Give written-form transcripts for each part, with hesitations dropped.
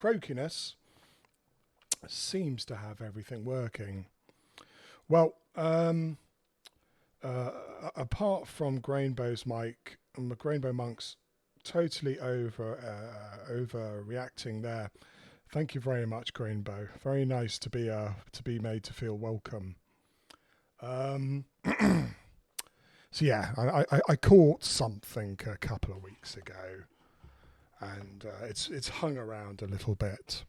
croakiness seems to have everything working. Well, apart from Grainbow's mic, Grainbow Monk's totally overreacting there. Thank you very much, Grainbow. Very nice to be made to feel welcome. So yeah, I caught something a couple of weeks ago, and it's hung around a little bit.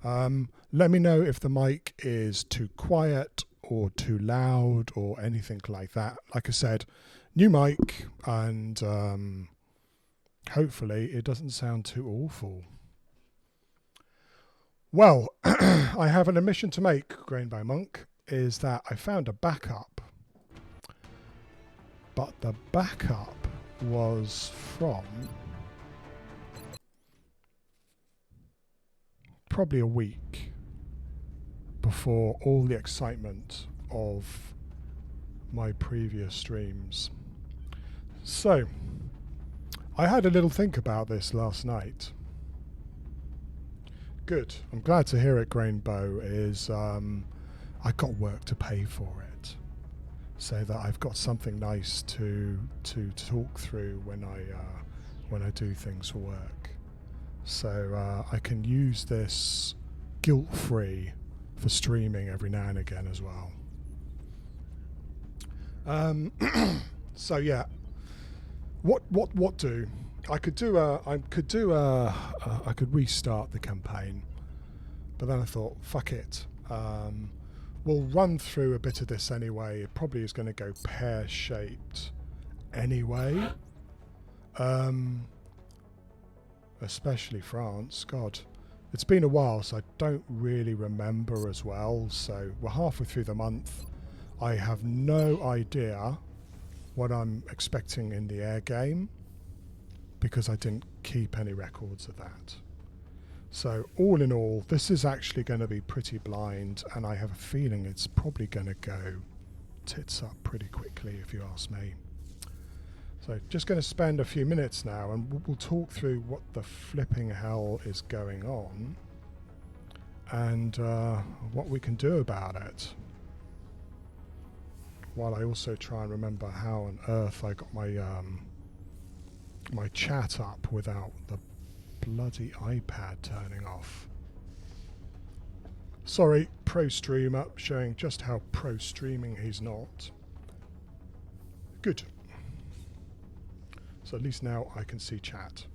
Let me know if the mic is too quiet or too loud or anything like that. Like I said, new mic, and hopefully it doesn't sound too awful. Well, I have an admission to make, Grainbow Monk, is that I found a backup. But the backup was from probably a week before all the excitement of my previous streams. So, I had a little think about this last night. Good. I'm glad to hear it, Grainbow, is I got work to pay for it. So that I've got something nice to talk through when I do things for work. So I can use this guilt-free for streaming every now and again as well. So yeah, what do? I could restart the campaign, but then I thought, fuck it. We'll run through a bit of this anyway. It probably is going to go pear-shaped anyway. Especially France. God, it's been a while, so I don't really remember as well. So we're halfway through the month. I have no idea what I'm expecting in the air game because I didn't keep any records of that. So all in all, this is actually going to be pretty blind, and I have a feeling it's probably going to go tits up pretty quickly, if you ask me. So just going to spend a few minutes now, and we'll talk through what the flipping hell is going on, and what we can do about it. While I also try and remember how on earth I got my my chat up without the bloody iPad turning off. Sorry, pro streamer, showing just how pro streaming he's not. Good. So at least now I can see chat.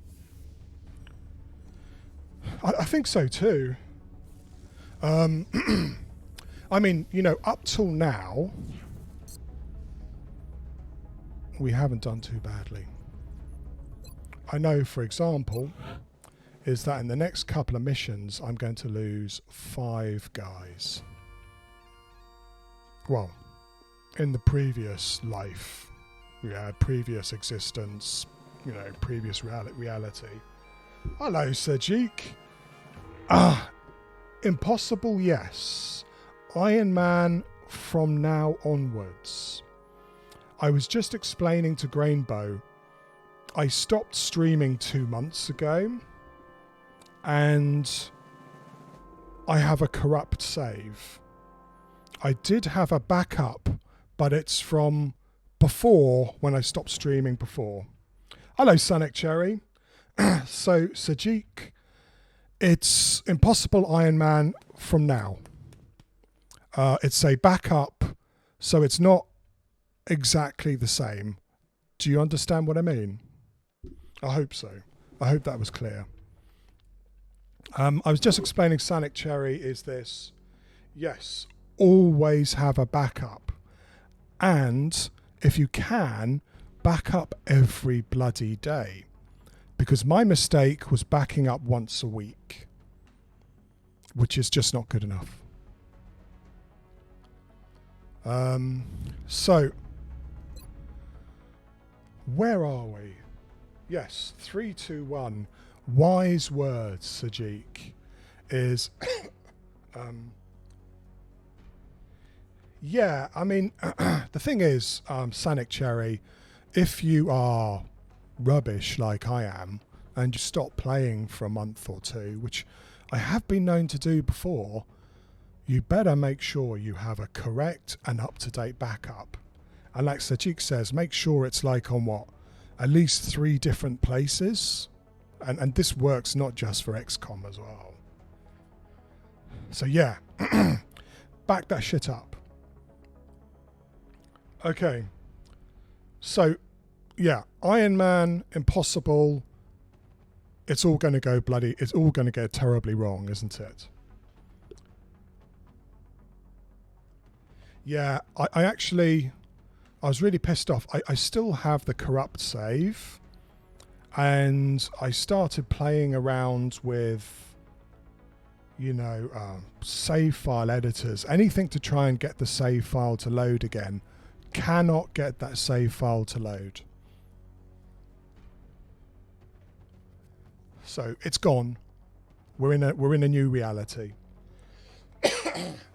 I think so too. I mean, you know, up till now, we haven't done too badly. I know, for example, is that in the next couple of missions, I'm going to lose 5 guys. Well, in the previous life, previous existence, you know, previous reality. Hello, Sajik. Impossible, yes. Iron Man from now onwards. I was just explaining to Grainbow, I stopped streaming 2 months ago, and I have a corrupt save. I did have a backup, but it's from before, when I stopped streaming before. Hello, Sonic Cherry. So, Sajik, it's Impossible Iron Man from now. It's a backup, so it's not exactly the same. Do you understand what I mean? I hope so. I hope that was clear. I was just explaining Sonic Cherry is this. Yes, always have a backup. And if you can, back up every bloody day. Because my mistake was backing up once a week, which is just not good enough. So, where are we? Yes, 3, 2, 1. Wise words, Sajik, is... yeah, I mean, the thing is, Sonic Cherry, if you are rubbish like I am, and you stop playing for a month or two, which I have been known to do before, you better make sure you have a correct and up-to-date backup. And like Sajik says, make sure it's like on what? At least 3 different places. And this works not just for XCOM as well. So yeah, back that shit up. Okay. So yeah, Iron Man, Impossible, it's all going to go terribly wrong, isn't it? Yeah, I was really pissed off. I still have the corrupt save, and I started playing around with, save file editors, anything to try and get the save file to load again. Cannot get that save file to load. So it's gone. We're in a new reality,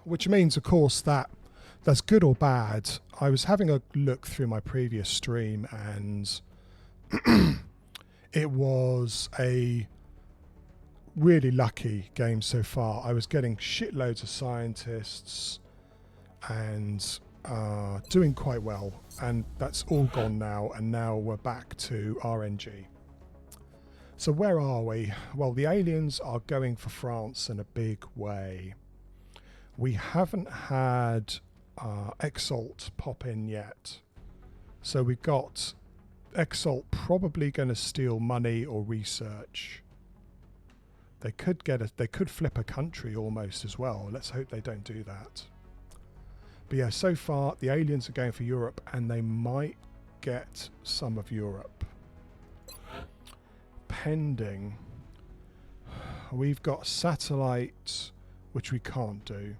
which means, of course, that's good or bad. I was having a look through my previous stream, and it was a really lucky game so far. I was getting shitloads of scientists and doing quite well, and that's all gone now, and now we're back to RNG. So where are we? Well, the aliens are going for France in a big way. We haven't had Exalt pop in yet. So we got Exalt probably going to steal money or research. They could flip a country almost as well. Let's hope they don't do that. But yeah, so far the aliens are going for Europe, and they might get some of Europe. Pending. We've got satellite, which we can't do.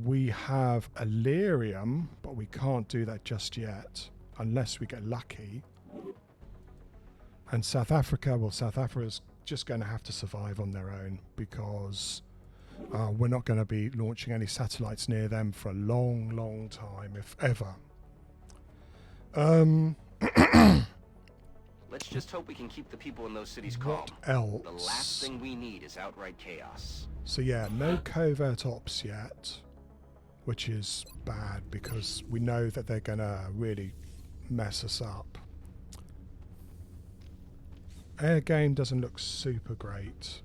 We have Illyrium, but we can't do that just yet, unless we get lucky. And South Africa, well, South Africa's just going to have to survive on their own, because we're not going to be launching any satellites near them for a long, long time, if ever. Let's just hope we can keep the people in those cities calm. What else? The last thing we need is outright chaos. So yeah, no covert ops yet, which is bad because we know that they're going to really mess us up. Air game doesn't look super great.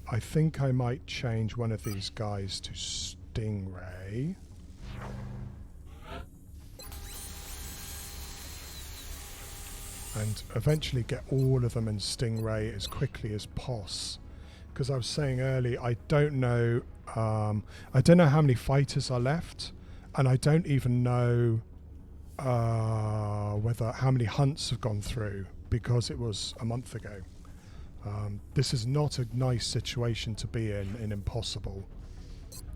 I think I might change one of these guys to Stingray. And eventually get all of them in Stingray as quickly as poss. Because I was saying earlier, I don't know how many fighters are left, and I don't even know how many hunts have gone through, because it was a month ago. This is not a nice situation to be in Impossible,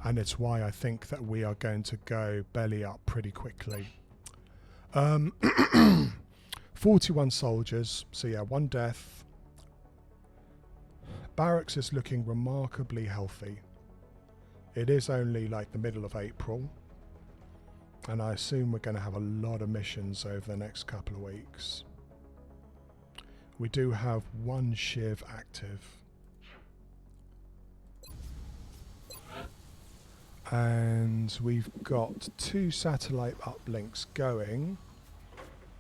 and it's why I think that we are going to go belly up pretty quickly. 41 soldiers, so yeah, 1 death. Barracks is looking remarkably healthy. It is only like the middle of April, and I assume we're going to have a lot of missions over the next couple of weeks. We do have 1 Shiv active. And we've got 2 satellite uplinks going.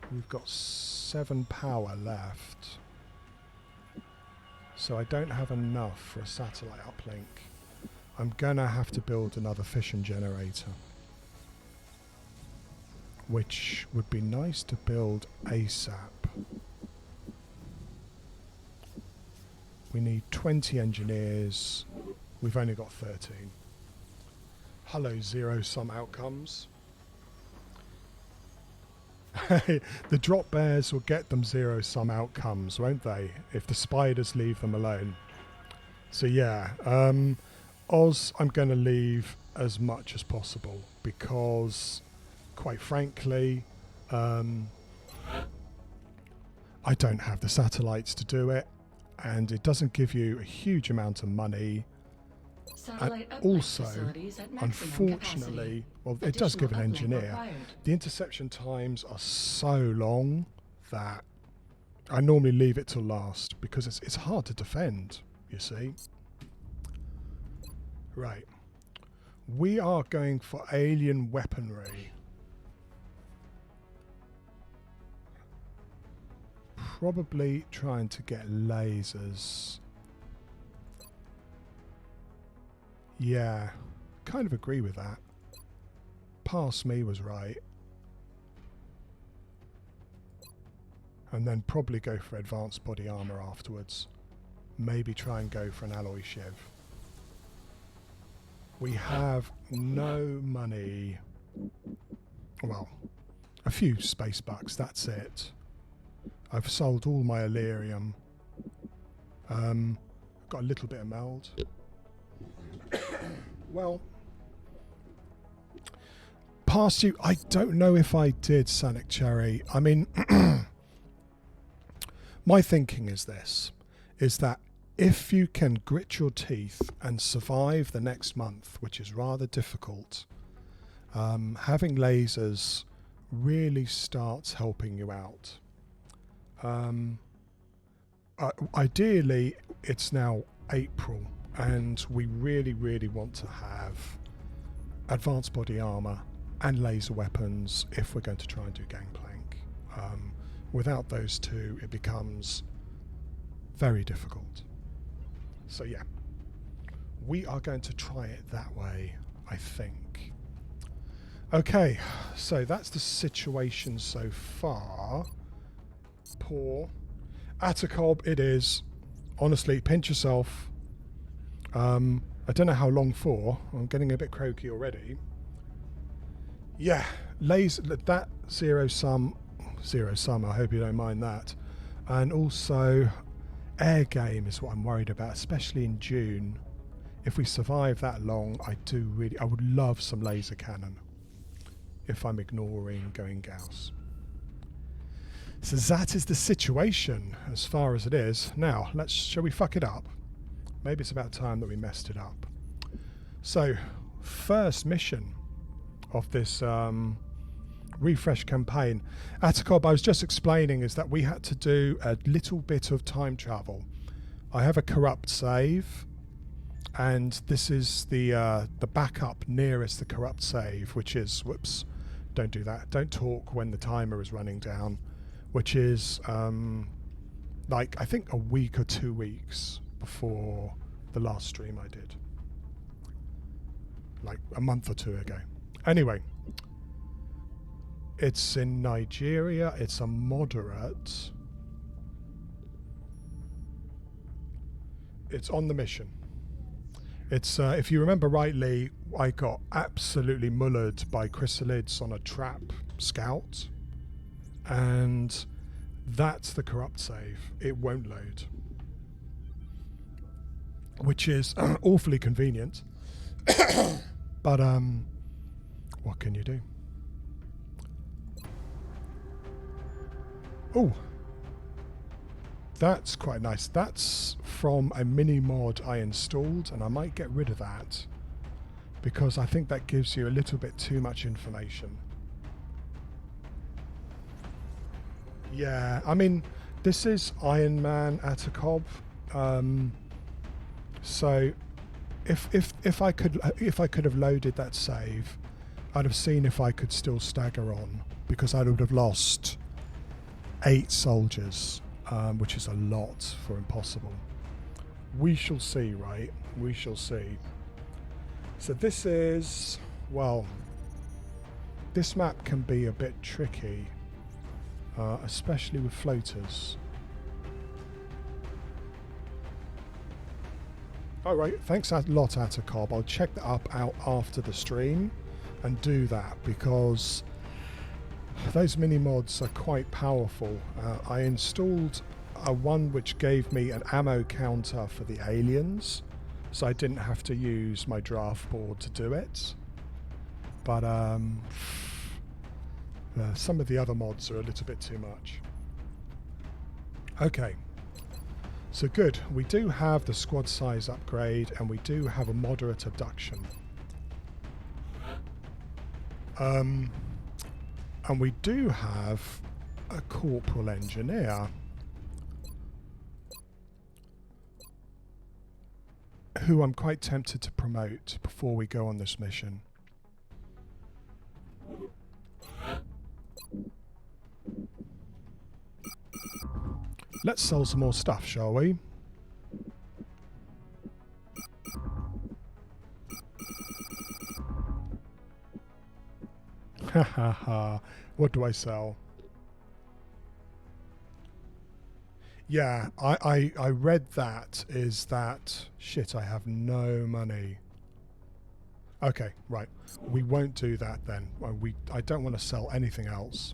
We've got 7 power left. So I don't have enough for a satellite uplink. I'm gonna have to build another fission generator, which would be nice to build ASAP. We need 20 engineers. We've only got 13. Hello, zero-sum outcomes. The drop bears will get them zero-sum outcomes, won't they? If the spiders leave them alone. So yeah, Oz I'm going to leave as much as possible, because quite frankly I don't have the satellites to do it, and it doesn't give you a huge amount of money. And also, unfortunately, well, it does give an engineer. The interception times are so long that I normally leave it till last, because it's hard to defend. you see. Right. We are going for alien weaponry. Probably trying to get lasers. Yeah, kind of agree with that. Past me was right. And then probably go for advanced body armor afterwards. Maybe try and go for an alloy shiv. We have no money. Well, a few space bucks, that's it. I've sold all my Illyrium. Got a little bit of meld. Well, past you, I don't know if I did, Sonic Cherry. I mean, my thinking is this, is that if you can grit your teeth and survive the next month, which is rather difficult, having lasers really starts helping you out. Ideally, it's now April, and we really, really want to have advanced body armor and laser weapons if we're going to try and do Gangplank. Without those two, it becomes very difficult. So yeah, we are going to try it that way, I think. Okay, so that's the situation so far. Poor Atacob, it is. Honestly, pinch yourself. I don't know how long for. I'm getting a bit croaky already. Yeah, that zero sum, I hope you don't mind that. And also, air game is what I'm worried about, especially in June. If we survive that long, I would love some laser cannon. If I'm ignoring going Gauss. So that is the situation as far as it is. Now, shall we fuck it up? Maybe it's about time that we messed it up. So, first mission of this refresh campaign. Atacob, I was just explaining, is that we had to do a little bit of time travel. I have a corrupt save, and this is the backup nearest the corrupt save, which is, whoops, don't do that. Don't talk when the timer is running down, which is like I think a week or 2 weeks before the last stream I did, like a month or two ago. Anyway, it's in Nigeria. It's a moderate. It's on the mission. It's if you remember rightly, I got absolutely mullered by chrysalids on a trap scout, and that's the corrupt save. It won't load, which is awfully convenient. But what can you do? Oh, that's quite nice. That's from a mini mod I installed, and I might get rid of that because I think that gives you a little bit too much information. Yeah, I mean, this is Iron Man Atacob. So if I could have loaded that save, I'd have seen if I could still stagger on, because I would have lost 8 soldiers, which is a lot for impossible. We shall see, right? We shall see. So this is, well, this map can be a bit tricky, especially with floaters. Alright, thanks a lot, Atacob. I'll check that out after the stream and do that, because those mini mods are quite powerful. I installed one which gave me an ammo counter for the aliens, so I didn't have to use my draft board to do it. But some of the other mods are a little bit too much. Okay. So good, we do have the squad size upgrade, and we do have a moderate abduction. And we do have a corporal engineer. who I'm quite tempted to promote before we go on this mission. Let's sell some more stuff, shall we? Ha ha ha. What do I sell? Yeah, I read that is that... Shit, I have no money. Okay, right. We won't do that then. I don't want to sell anything else.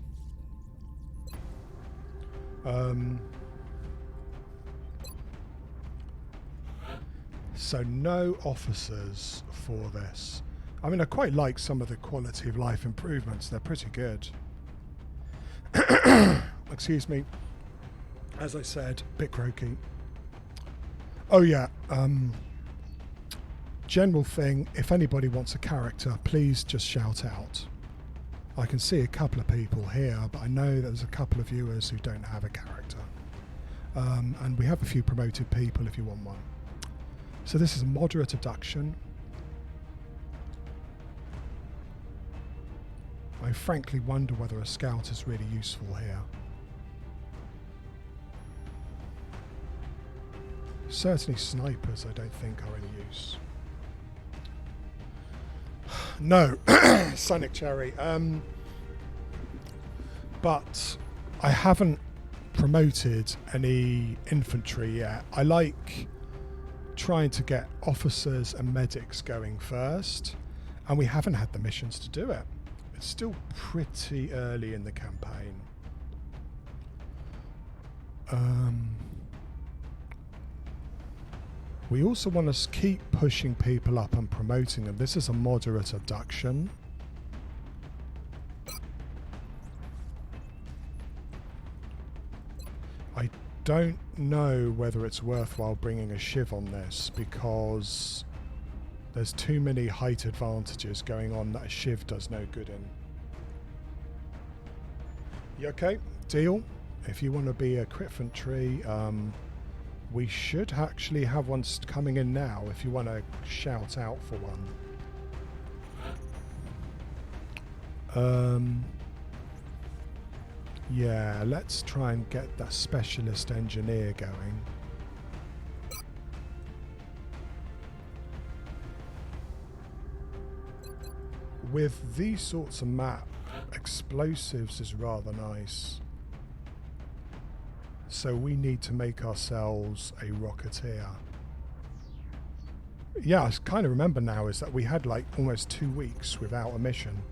So no officers for this. I mean, I quite like some of the quality of life improvements. They're pretty good. Excuse me. As I said, bit croaky. Oh yeah, general thing, if anybody wants a character, please just shout out. I can see a couple of people here, but I know there's a couple of viewers who don't have a character. And we have a few promoted people if you want one. So this is a moderate abduction. I frankly wonder whether a scout is really useful here. Certainly snipers I don't think are any use. No, Sonic Cherry. But I haven't promoted any infantry yet. I like trying to get officers and medics going first, and we haven't had the missions to do it. It's still pretty early in the campaign. We also want to keep pushing people up and promoting them. This is a moderate abduction. I don't know whether it's worthwhile bringing a Shiv on this because there's too many height advantages going on that a Shiv does no good in. You okay? Deal. If you want to be a Critfantry, we should actually have one coming in now if you want to shout out for one. Yeah, let's try and get that specialist engineer going. With these sorts of map, explosives is rather nice. So we need to make ourselves a Rocketeer. Yeah, I kind of remember now is that we had like almost 2 weeks without a mission.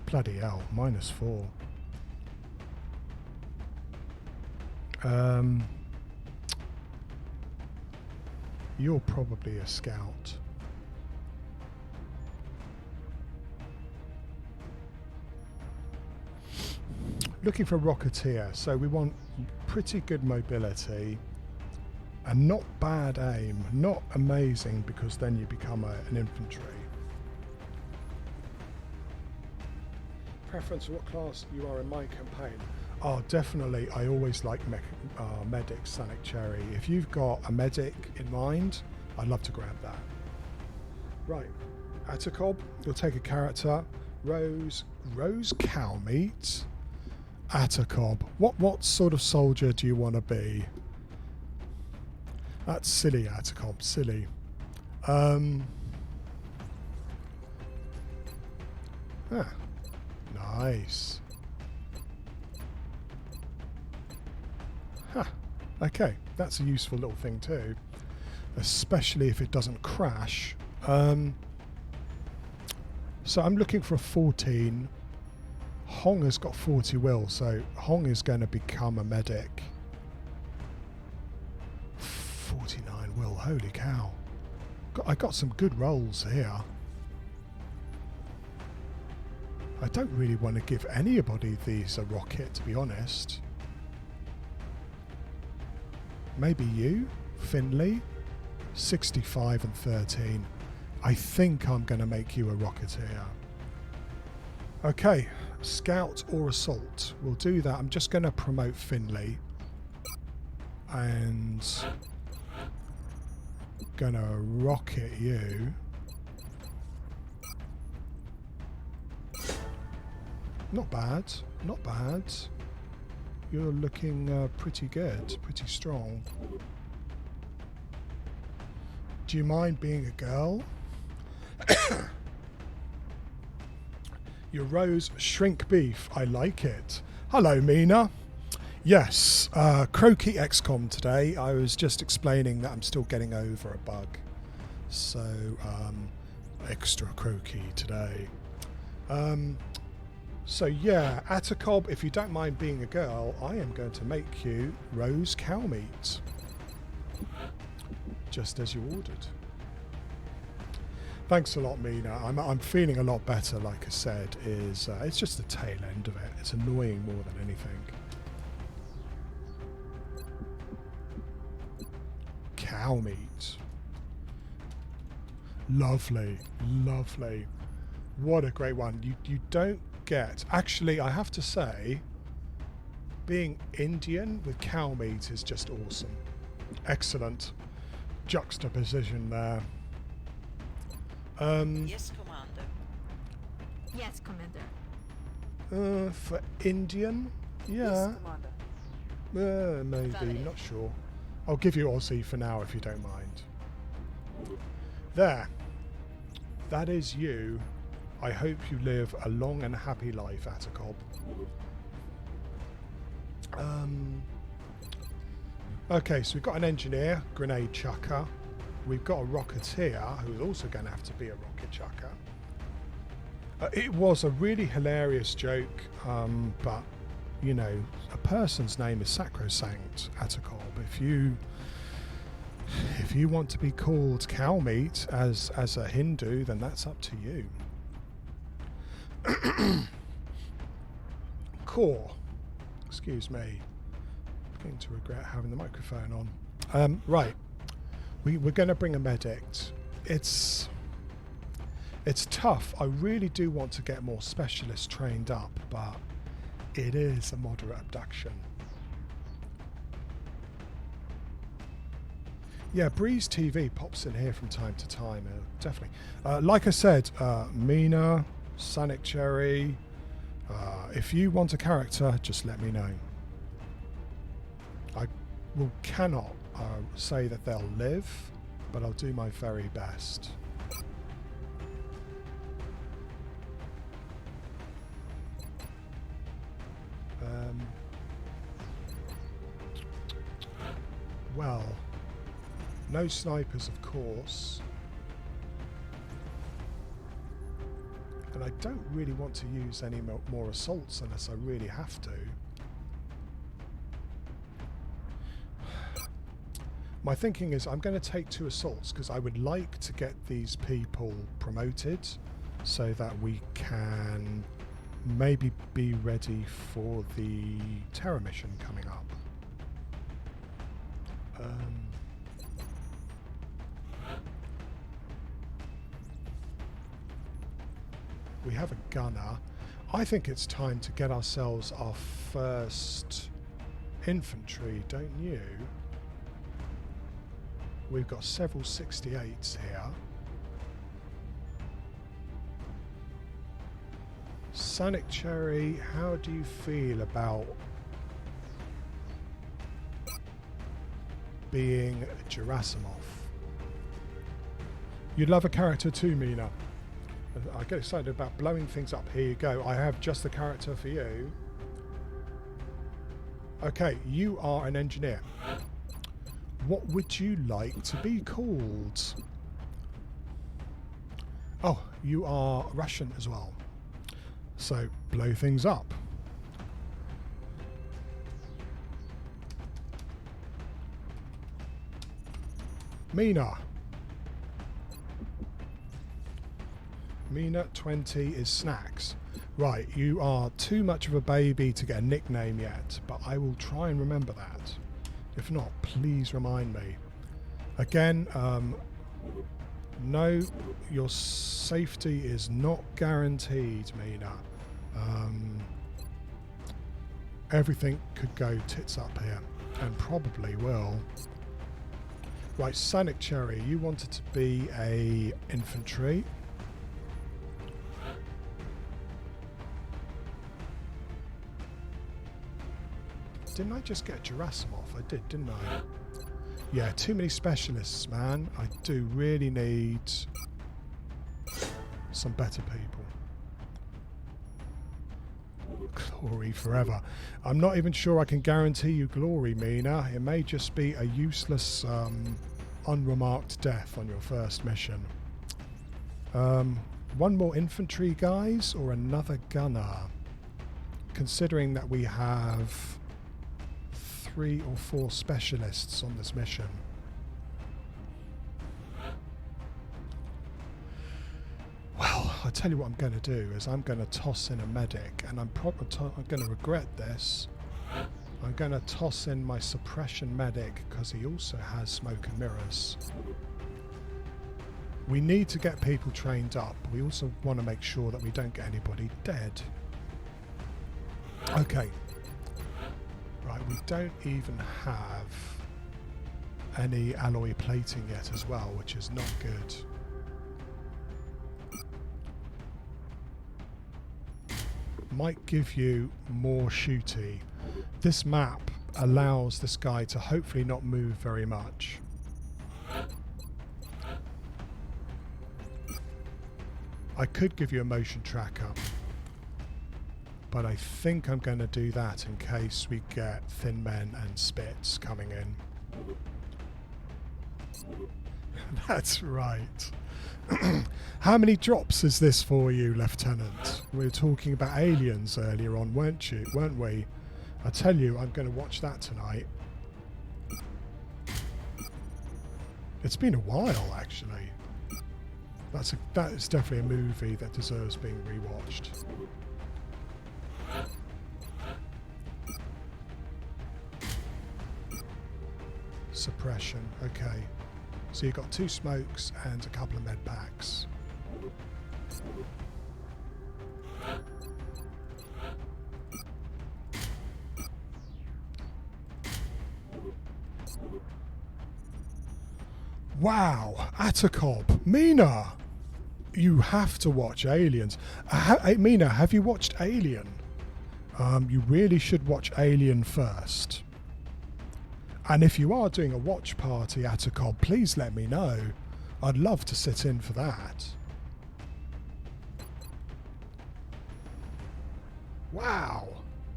Bloody hell, -4. You're probably a scout. Looking for a Rocketeer, so we want pretty good mobility and not bad aim, not amazing because then you become an infantry. Preference for what class you are in my campaign? Oh, definitely. I always like medics, Sonic Cherry. If you've got a medic in mind, I'd love to grab that. Right, Atacob, you'll take a character. Rose Cowmeat. Atacob. What sort of soldier do you want to be? That's silly, Atacob. Silly. Nice. Huh. Okay, that's a useful little thing too, especially if it doesn't crash. So I'm looking for a 14. Hong has got 40 will, so Hong is going to become a medic. 49 will, holy cow. I got some good rolls here. I don't really want to give anybody these a rocket, to be honest. Maybe you, Finley, 65 and 13. I think I'm going to make you a Rocketeer. Okay, Scout or Assault. We'll do that. I'm just going to promote Finley. and gonna rocket you. Not bad, not bad. You're looking pretty good, pretty strong. Do you mind being a girl? Your rose shrink beef, I like it. Hello, Mina. Yes, croaky XCOM today. I was just explaining that I'm still getting over a bug. So, extra croaky today. So yeah, Atacob, if you don't mind being a girl, I am going to make you rose cow meat. Just as you ordered. Thanks a lot, Mina. I'm feeling a lot better, like I said. It's just the tail end of it. It's annoying more than anything. Cow meat. Lovely, lovely. What a great one. You don't get... Actually, I have to say, being Indian with cow meat is just awesome. Excellent juxtaposition there. Yes, Commander. Yes, Commander. For Indian? Yeah. Yes, Commander. Maybe, Valid. not sure. I'll give you Aussie for now if you don't mind. There. That is you. I hope you live a long and happy life, Atacob. Okay, so we've got an engineer, grenade chucker. We've got a rocketeer, who's also going to have to be a rocket chucker. It was a really hilarious joke, but, you know, a person's name is sacrosanct, Atacob. If you want to be called cow meat as a Hindu, then that's up to you. Core. Excuse me. I'm going to regret having the microphone on. Right. We're going to bring a medic. It's tough. I really do want to get more specialists trained up, but it is a moderate abduction. Yeah, Breeze TV pops in here from time to time, definitely. Like I said, Mina, Sonic Cherry, if you want a character, just let me know. I cannot say that they'll live, but I'll do my very best. Well, no snipers, of course. And I don't really want to use any more assaults unless I really have to. My thinking is I'm going to take 2 assaults because I would like to get these people promoted so that we can maybe be ready for the Terror mission coming up. We have a gunner. I think it's time to get ourselves our first infantry, don't you? We've got several 68s here. Sonic Cherry, how do you feel about being Gerasimov? You'd love a character too, Mina. I get excited about blowing things up. Here you go. I have just the character for you. Okay, you are an engineer. What would you like to be called? Oh, you are Russian as well. So, blow things up. Mina. Mina 20 is snacks. Right, you are too much of a baby to get a nickname yet, but I will try and remember that. If not, please remind me. Again, no, your safety is not guaranteed, Mina. Everything could go tits up here. And probably will. Right, Sonic Cherry, you wanted to be a infantry. Didn't I just get Gerasimov? I did, didn't I? Yeah, too many specialists, man. I do really need some better people. Glory forever. I'm not even sure I can guarantee you glory, Mina. It may just be a useless, unremarked death on your first mission. One more infantry, guys, or another gunner? Considering that we have 3 or 4 specialists on this mission. Well, I tell you what I'm going to do is I'm going to toss in a medic, and I'm going to regret this. I'm going to toss in my suppression medic because he also has smoke and mirrors. We need to get people trained up. We also want to make sure that we don't get anybody dead. Okay. Right, we don't even have any alloy plating yet as well, which is not good. Might give you more shooty. This map allows this guy to hopefully not move very much. I could give you a motion tracker, but I think I'm going to do that in case we get Thin Men and Spits coming in. That's right. How many drops is this for you, Lieutenant? We were talking about aliens earlier on, weren't we? I tell you, I'm going to watch that tonight. It's been a while, actually. That is definitely a movie that deserves being rewatched. Suppression, okay. So you've got 2 smokes and a couple of med packs. Wow, Atacob, Mina, you have to watch Aliens. Mina, have you watched Alien? You really should watch Alien first. And if you are doing a watch party at a cob, please let me know. I'd love to sit in for that. Wow.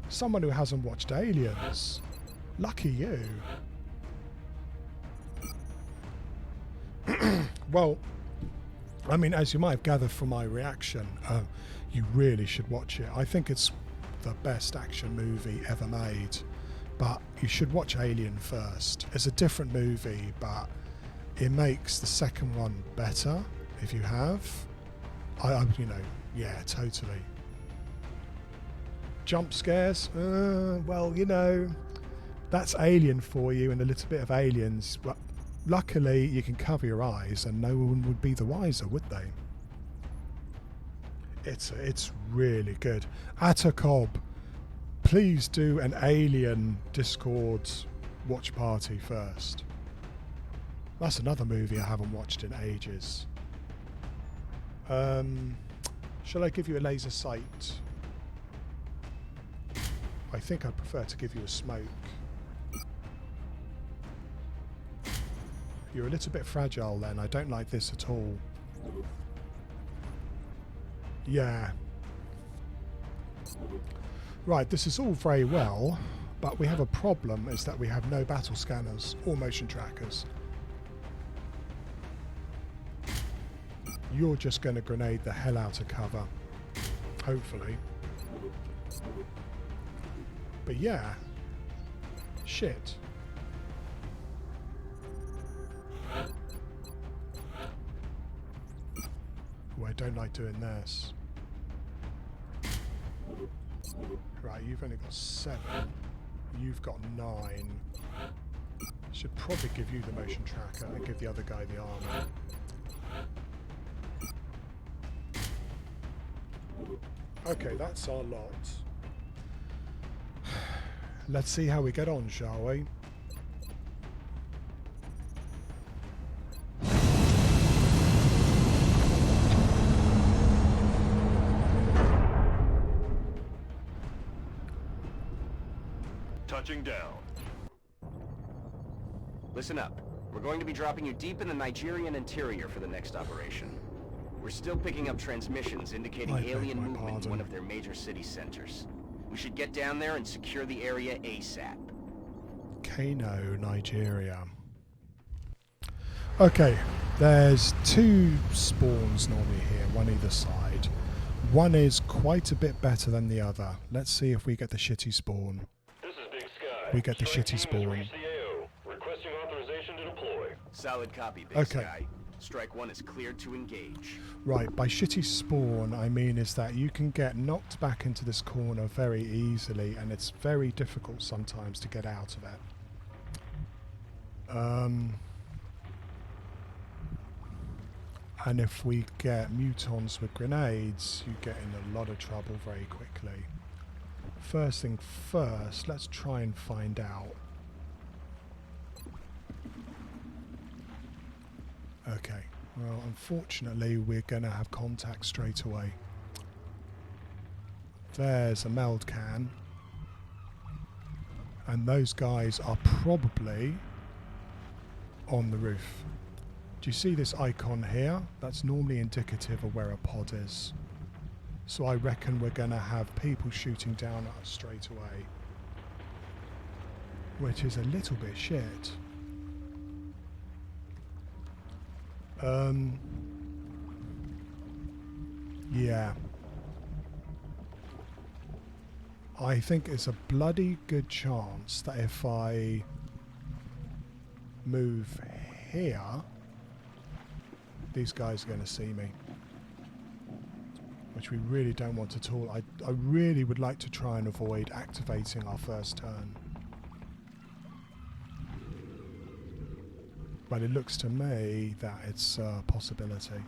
Someone who hasn't watched Aliens. Lucky you. Well, I mean, as you might have gathered from my reaction, you really should watch it. I think it's the best action movie ever made. But you should watch Alien first. It's a different movie, but it makes the second one better if you have. You know, yeah, totally. Jump scares? Well, you know, that's Alien for you and a little bit of Aliens. But luckily, you can cover your eyes and no one would be the wiser, would they? It's really good. Atacob, please do an Alien Discord watch party first. That's another movie I haven't watched in ages. Shall I give you a laser sight? I think I'd prefer to give you a smoke. You're a little bit fragile then. I don't like this at all. Yeah. Right, this is all very well, but we have a problem, is that we have no battle scanners or motion trackers. You're just going to grenade the hell out of cover. Hopefully. But yeah. Shit. Oh, I don't like doing this. Right, you've only got 7. You've got 9. Should probably give you the motion tracker and give the other guy the armor. Okay, that's our lot. Let's see how we get on, shall we? touching down. Listen up. We're going to be dropping you deep in the Nigerian interior for the next operation. We're still picking up transmissions indicating I beg alien my movement in pardon. one of their major city centers. We should get down there and secure the area ASAP. Kano, Nigeria. Okay, there's 2 spawns normally here, one either side. One is quite a bit better than the other. Let's see if we get the shitty spawn. This is Big Sky. We get the Strike shitty team has spawn. reached the AO. Requesting authorization to deploy. Solid copy, Big Okay. Sky. Strike 1 is cleared to engage. Right, by shitty spawn, I mean is that you can get knocked back into this corner very easily, and it's very difficult sometimes to get out of it. And if we get mutons with grenades, you get in a lot of trouble very quickly. First thing first, let's try and find out. Okay, well, unfortunately, we're going to have contact straight away. There's a meld can. And those guys are probably on the roof. Do you see this icon here? That's normally indicative of where a pod is. So I reckon we're going to have people shooting down at us straight away. Which is a little bit shit. Yeah. I think it's a bloody good chance that if I move here, these guys are going to see me. Which we really don't want at all. I really would like to try and avoid activating our first turn. But it looks to me that it's a possibility.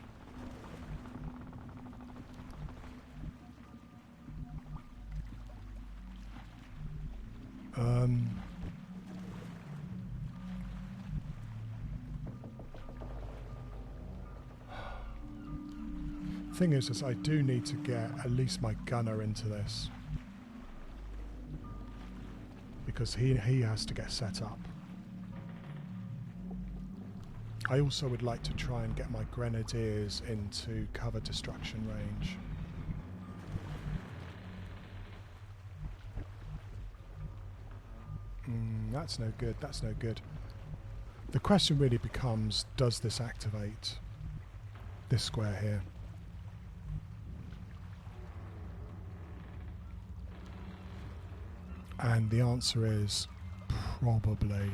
Thing is I do need to get at least my gunner into this. Because he has to get set up. I also would like to try and get my grenadiers into cover destruction range. That's no good, that's no good. The question really becomes, does this activate this square here? And the answer is probably.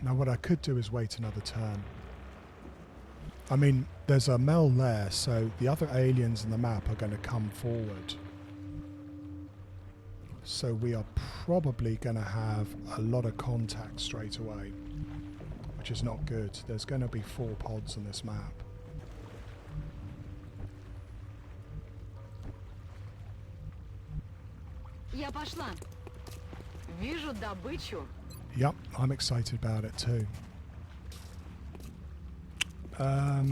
Now what I could do is wait another turn. I mean, there's a Mel there, so the other aliens in the map are going to come forward. So we are probably going to have a lot of contact straight away, which is not good. There's going to be 4 pods on this map. Я пошла. Вижу добычу. Yep, I'm excited about it too. Well,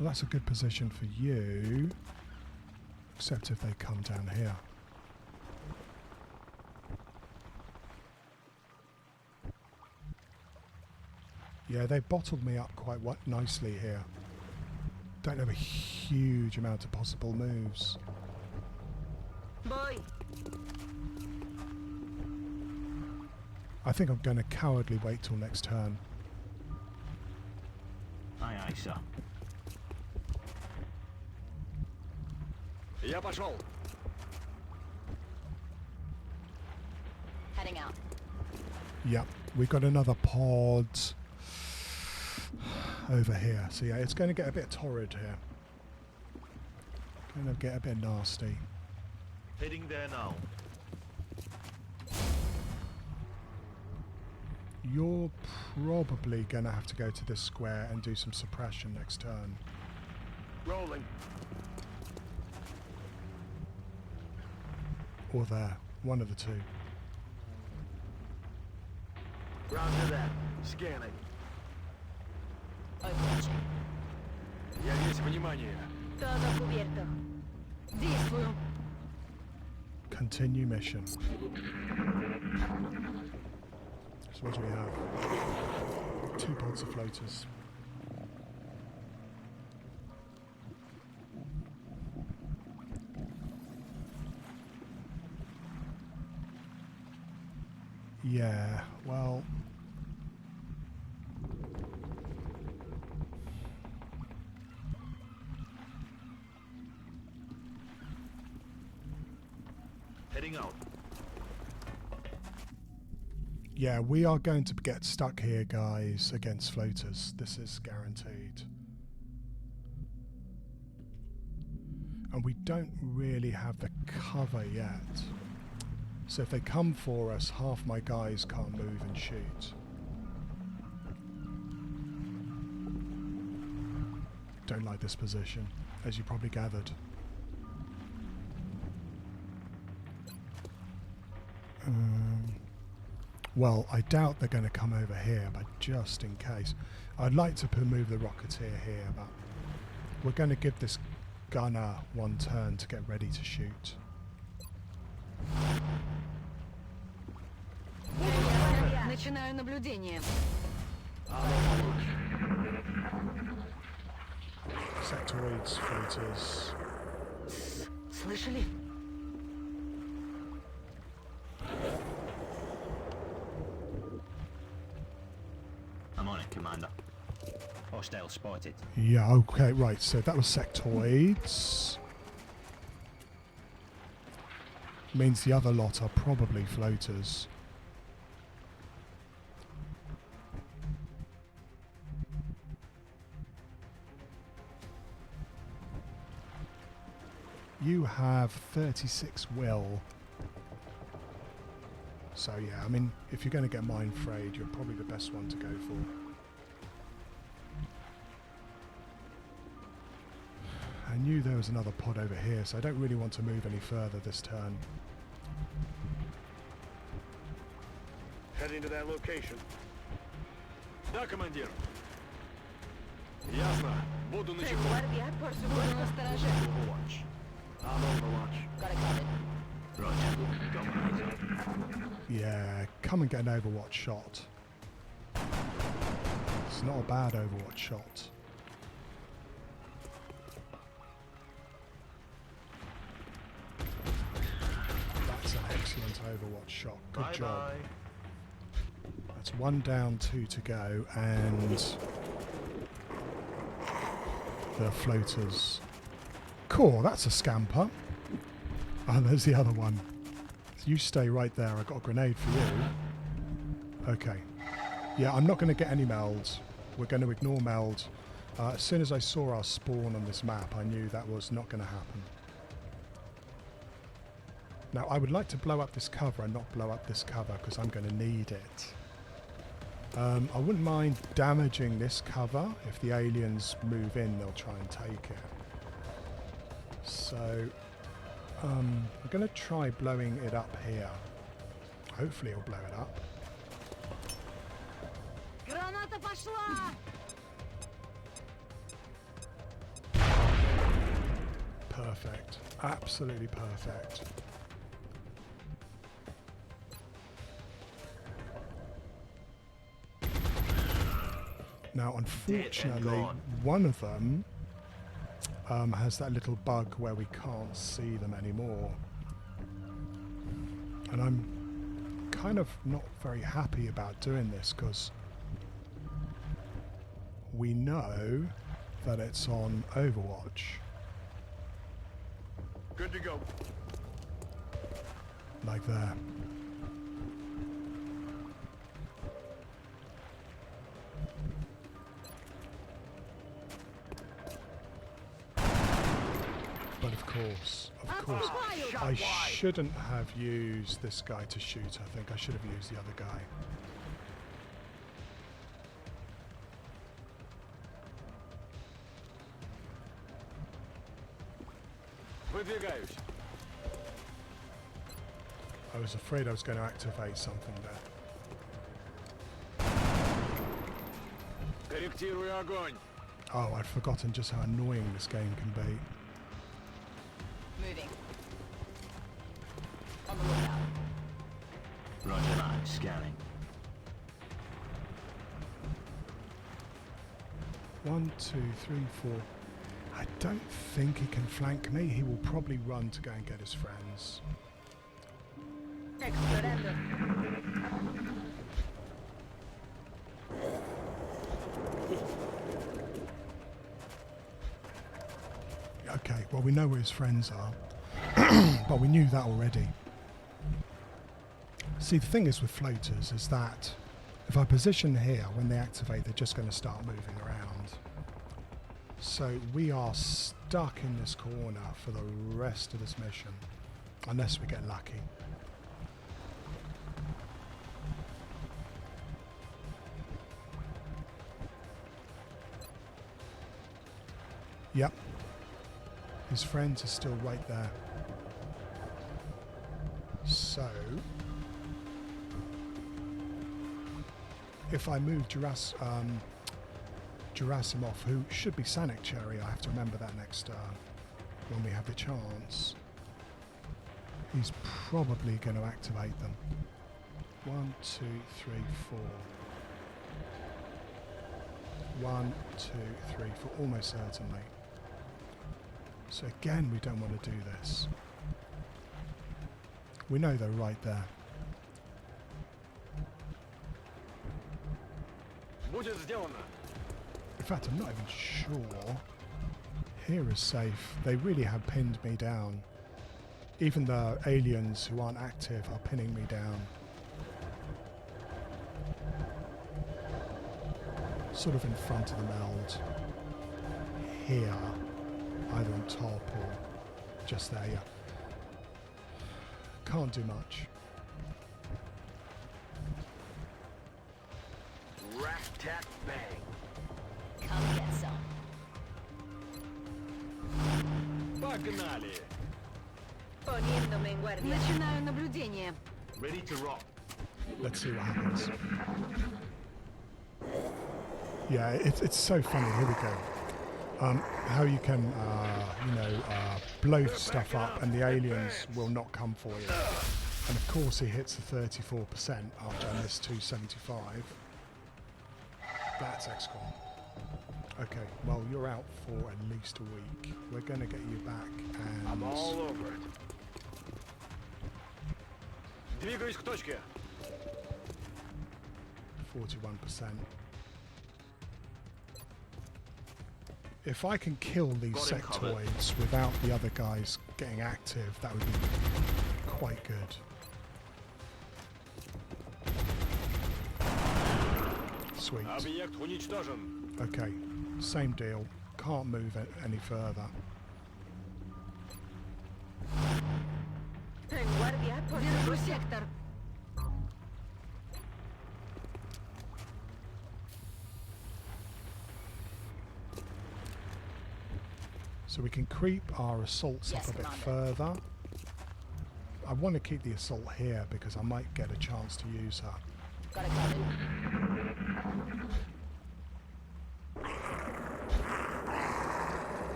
that's a good position for you, except if they come down here. Yeah, they bottled me up quite nicely here. Don't have a huge amount of possible moves. Boy. I think I'm going to cowardly wait till next turn. Aye, aye, sir. Я пошел. Heading out. Yep, we've got another pod over here. So yeah, it's going to get a bit torrid here. Going to get a bit nasty. Heading there now. You're probably going to have to go to this square and do some suppression next turn. Rolling. Or there. One of the two. Roger that. Scanning. Я весь внимание. Todo cubierto. Действую. Continue mission. So what do we have? 2 pods of floaters. Yeah, well... Heading out. Yeah, we are going to get stuck here, guys, against floaters. This is guaranteed. And we don't really have the cover yet. So if they come for us, half my guys can't move and shoot. Don't like this position, as you probably gathered. Well, I doubt they're going to come over here, but just in case. I'd like to move the Rocketeer here, but we're going to give this gunner one turn to get ready to shoot. Начинаю наблюдение. Sectoids, floaters. Слышали? I'm on it, Commander. Hostile spotted. Yeah, okay, right, so that was sectoids. Means the other lot are probably floaters. You have 36 will. So yeah, I mean, if you're going to get Mind Frayed, you're probably the best one to go for. I knew there was another pod over here, so I don't really want to move any further this turn. Heading to that location. Да, командир. Ясно. Буду на чеку. Guardia, por Буду supuesto. настороже. Overwatch. I'm Overwatch. Got it covered. Roger. Got my eyes on. Yeah, come and get an Overwatch shot. It's not a bad Overwatch shot. That's an excellent Overwatch shot. Good Bye job. bye. That's 1 down, 2 to go, and the floaters. Cool, that's a scamper. Oh, there's the other one. So you stay right there. I've got a grenade for you. Okay. Yeah, I'm not going to get any meld. We're going to ignore meld. As soon as I saw our spawn on this map, I knew that was not going to happen. Now, I would like to blow up this cover and not blow up this cover because I'm going to need it. I wouldn't mind damaging this cover. If the aliens move in, they'll try and take it. So, I'm going to try blowing it up here. Hopefully it'll blow it up. Граната пошла! Perfect. Absolutely perfect. Now, unfortunately, gone. one of them has that little bug where we can't see them anymore. And I'm kind of not very happy about doing this because we know that it's on Overwatch. Good to go. Like there. But of course, I shouldn't have used this guy to shoot. I think I should have used the other guy. Выдвигаюсь. I was afraid I was going to activate something there. Корректирую огонь. Oh, I'd forgotten just how annoying this game can be. Moving. On the lookout. Roger that. Scanning. 1, 2, 3, 4. I don't think he can flank me. He will probably run to go and get his friends. Explorando. Okay, well, we know where his friends are, but we knew that already. See, the thing is with floaters is that if I position here, when they activate, they're just going to start moving around. So we are stuck in this corner for the rest of this mission, unless we get lucky. Yep. His friends are still right there. So, if I move Gerasimov, who should be Sanic Cherry, I have to remember that next when we have the chance. He's probably going to activate them. 1, 2, 3, 4. 1, 2, 3, 4. Almost certainly. So again, we don't want to do this. We know they're right there. Будет сделано. In fact, I'm not even sure. Here is safe. They really have pinned me down. Even the aliens who aren't active are pinning me down. Sort of in front of the meld. Here. Either on top or just there, yeah. Can't do much. Rat tat bang. Come get some. Погнали. Poniéndome en guardia. Начинаю наблюдение. Ready to rock. Let's see what happens. Yeah, it's so funny. Here we go. How you can, blow stuff up and the aliens will not come for you. And of course he hits the 34% after I missed 275. That's XCOM. Okay, well you're out for at least a week. We're going to get you back I'm and... all over it. Двигаюсь к точке. 41%. If I can kill these Got him covered. sectoids without the other guys getting active, that would be quite good. Sweet. Объект уничтожен. Okay, same deal. Can't move it any further. En guardia. Por Держу сектор. So we can creep our assaults Yes, up a bit Commander. further. I want to keep the assault here because I might get a chance to use her. Got it covered.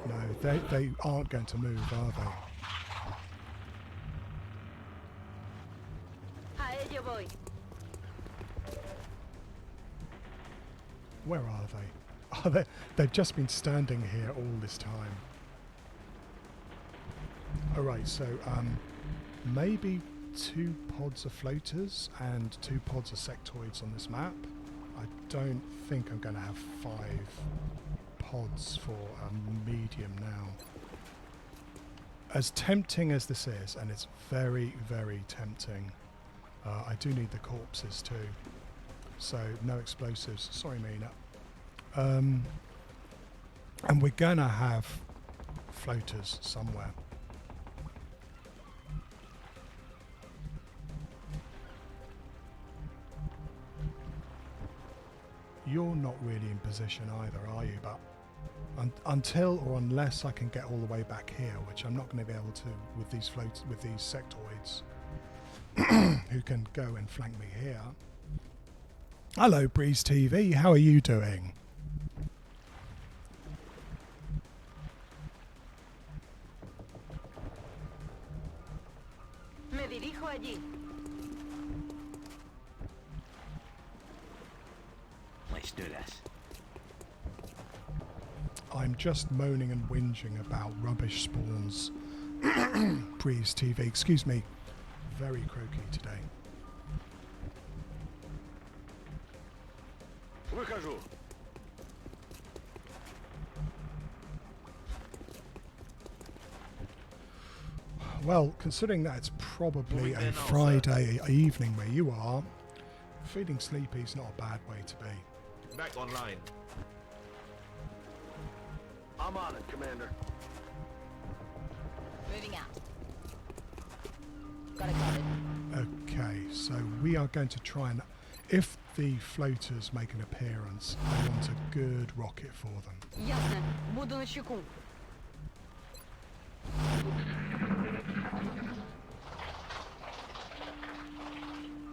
No, they aren't going to move, are they? A ello voy. Where are they? Oh, they've just been standing here all this time. Alright, so maybe 2 pods of floaters and 2 pods of sectoids on this map. I don't think I'm going to have 5 pods for a medium now. As tempting as this is, and it's very, very tempting, I do need the corpses too. So no explosives. Sorry, Mina. And we're gonna have floaters somewhere. You're not really in position either, are you? But until or unless I can get all the way back here, which I'm not going to be able to with these sectoids, who can go and flank me here, Hello, Breeze TV. How are you doing? Me dirijo allí. Let's do this. I'm just moaning and whinging about rubbish spawns. Breeze TV, excuse me. Very croaky today. Выхожу. Well, considering that it's probably Moving a in now, sir. Friday evening where you are, feeling sleepy is not a bad way to be. Back online. I'm on it, Commander. Moving out. Got it covered. Okay, so we are going to try and... If the floaters make an appearance, I want a good rocket for them. Ясно. Буду начеку.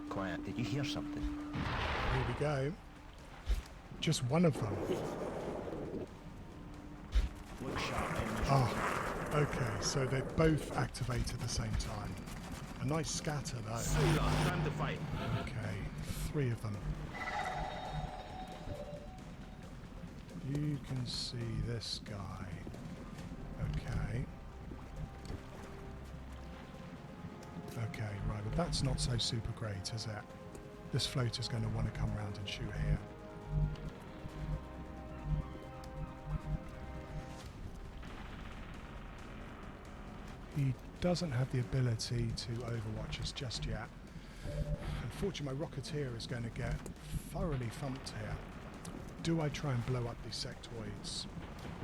Quiet. Did you hear something? Here we go. Just one of them. Look sharp. Ah, okay, so they both activate at the same time. A nice scatter though. Sailor, time to fight. Okay, 3 of them. You can see this guy. Okay. Okay, right, but that's not so super great, is it? This floater's going to want to come around and shoot here. He doesn't have the ability to overwatch us just yet. Unfortunately, my Rocketeer is going to get thoroughly thumped here. Do I try and blow up these sectoids?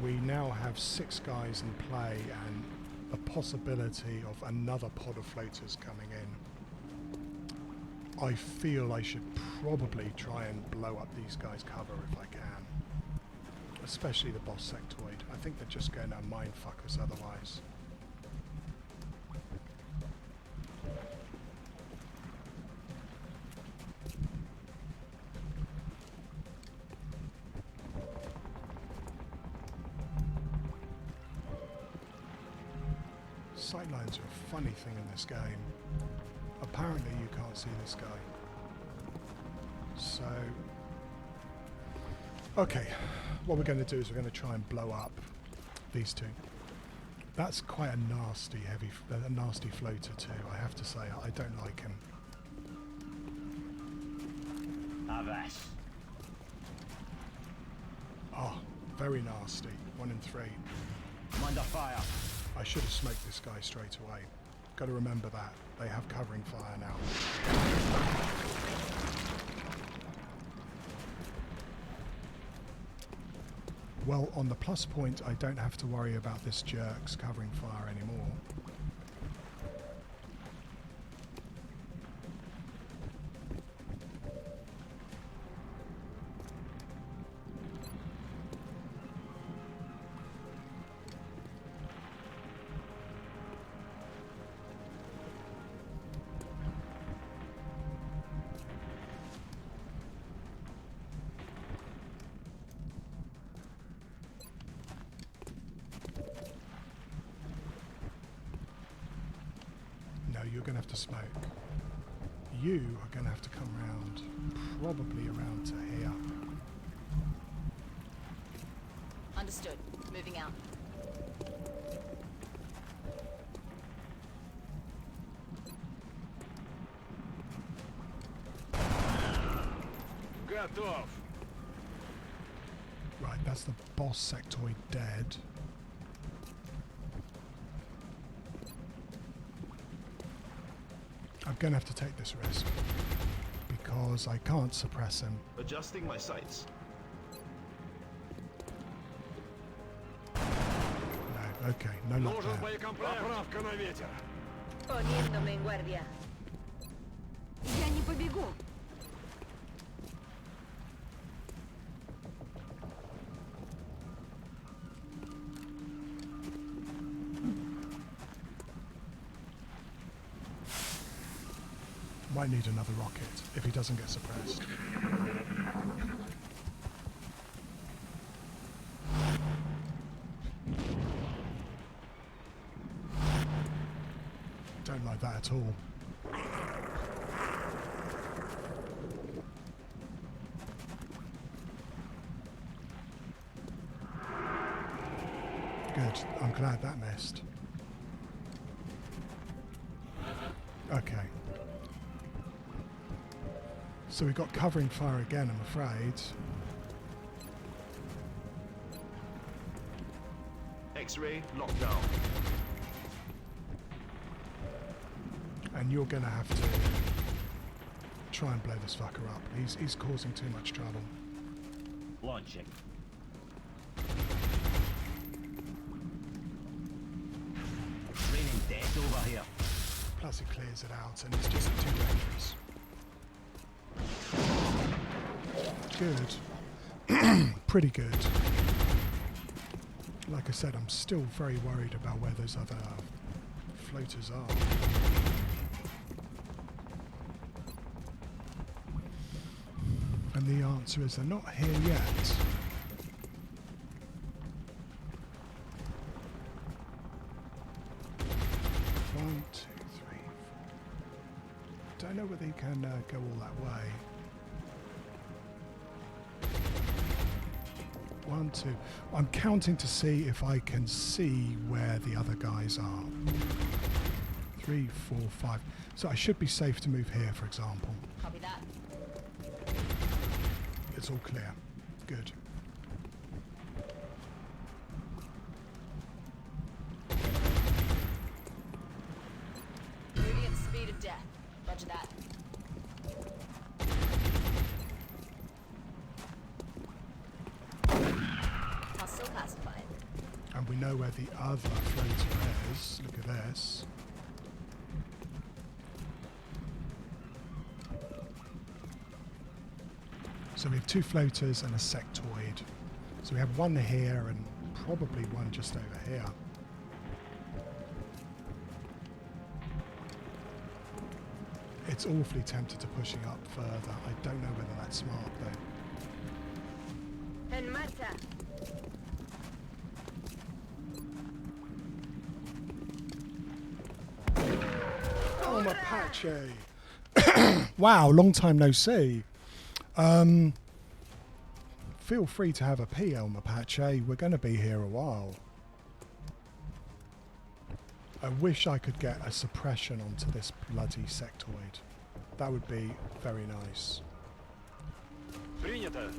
We now have 6 guys in play and a possibility of another pod of floaters coming in. I feel I should probably try and blow up these guys' cover if I can. Especially the boss sectoid. I think they're just going to mindfuck us otherwise. Sightlines are a funny thing in this game. Apparently you can't see this guy. So, okay, what we're going to do is we're going to try and blow up these 2. That's quite a nasty a nasty floater too, I have to say. I don't like him. Avas. Oh, very nasty. 1 in 3. I'm under fire. I should have smoked this guy straight away. Got to remember that. They have covering fire now. Well, on the plus point, I don't have to worry about this jerk's covering fire anymore. No, you're going to have to smoke. You are going to have to come round, probably around to here. Understood. Moving out. Готов. Right, that's the boss sectoid dead. I'm going to have to take this risk because I can't suppress him. Adjusting my sights. No, okay, no luck Нужен there. боекомплект. Поправка на ветер. Poniéndome en guardia. Я не побегу. Might need another rocket if he doesn't get suppressed. like that at all. Good. I'm glad that missed. Okay. So we've got covering fire again, I'm afraid. X-ray locked down. And you're going to have to try and blow this fucker up. He's causing too much trouble. Launching. Raining death over here. Plus he clears it out and it's just too dangerous. Good. Pretty good. Like I said, I'm still very worried about where those other floaters are. And the answer is they're not here yet. One, two, three, four. Don't know whether you can go all that way. One, two. I'm counting to see if I can see where the other guys are. 3, 4, 5. So I should be safe to move here, for example. Copy that. It's all clear. Good. Moving at the speed of death. Roger that. Hostile classified. And we know where the other floater is. Look at this. So we have 2 floaters and a sectoid. So we have one here and probably one just over here. It's awfully tempted to pushing up further. I don't know whether that's smart though. En marcha. Oh, Mapache! Wow, long time no see. Feel free to have a pee, El Mapache. We're going to be here a while. I wish I could get a suppression onto this bloody sectoid. That would be very nice. Принято.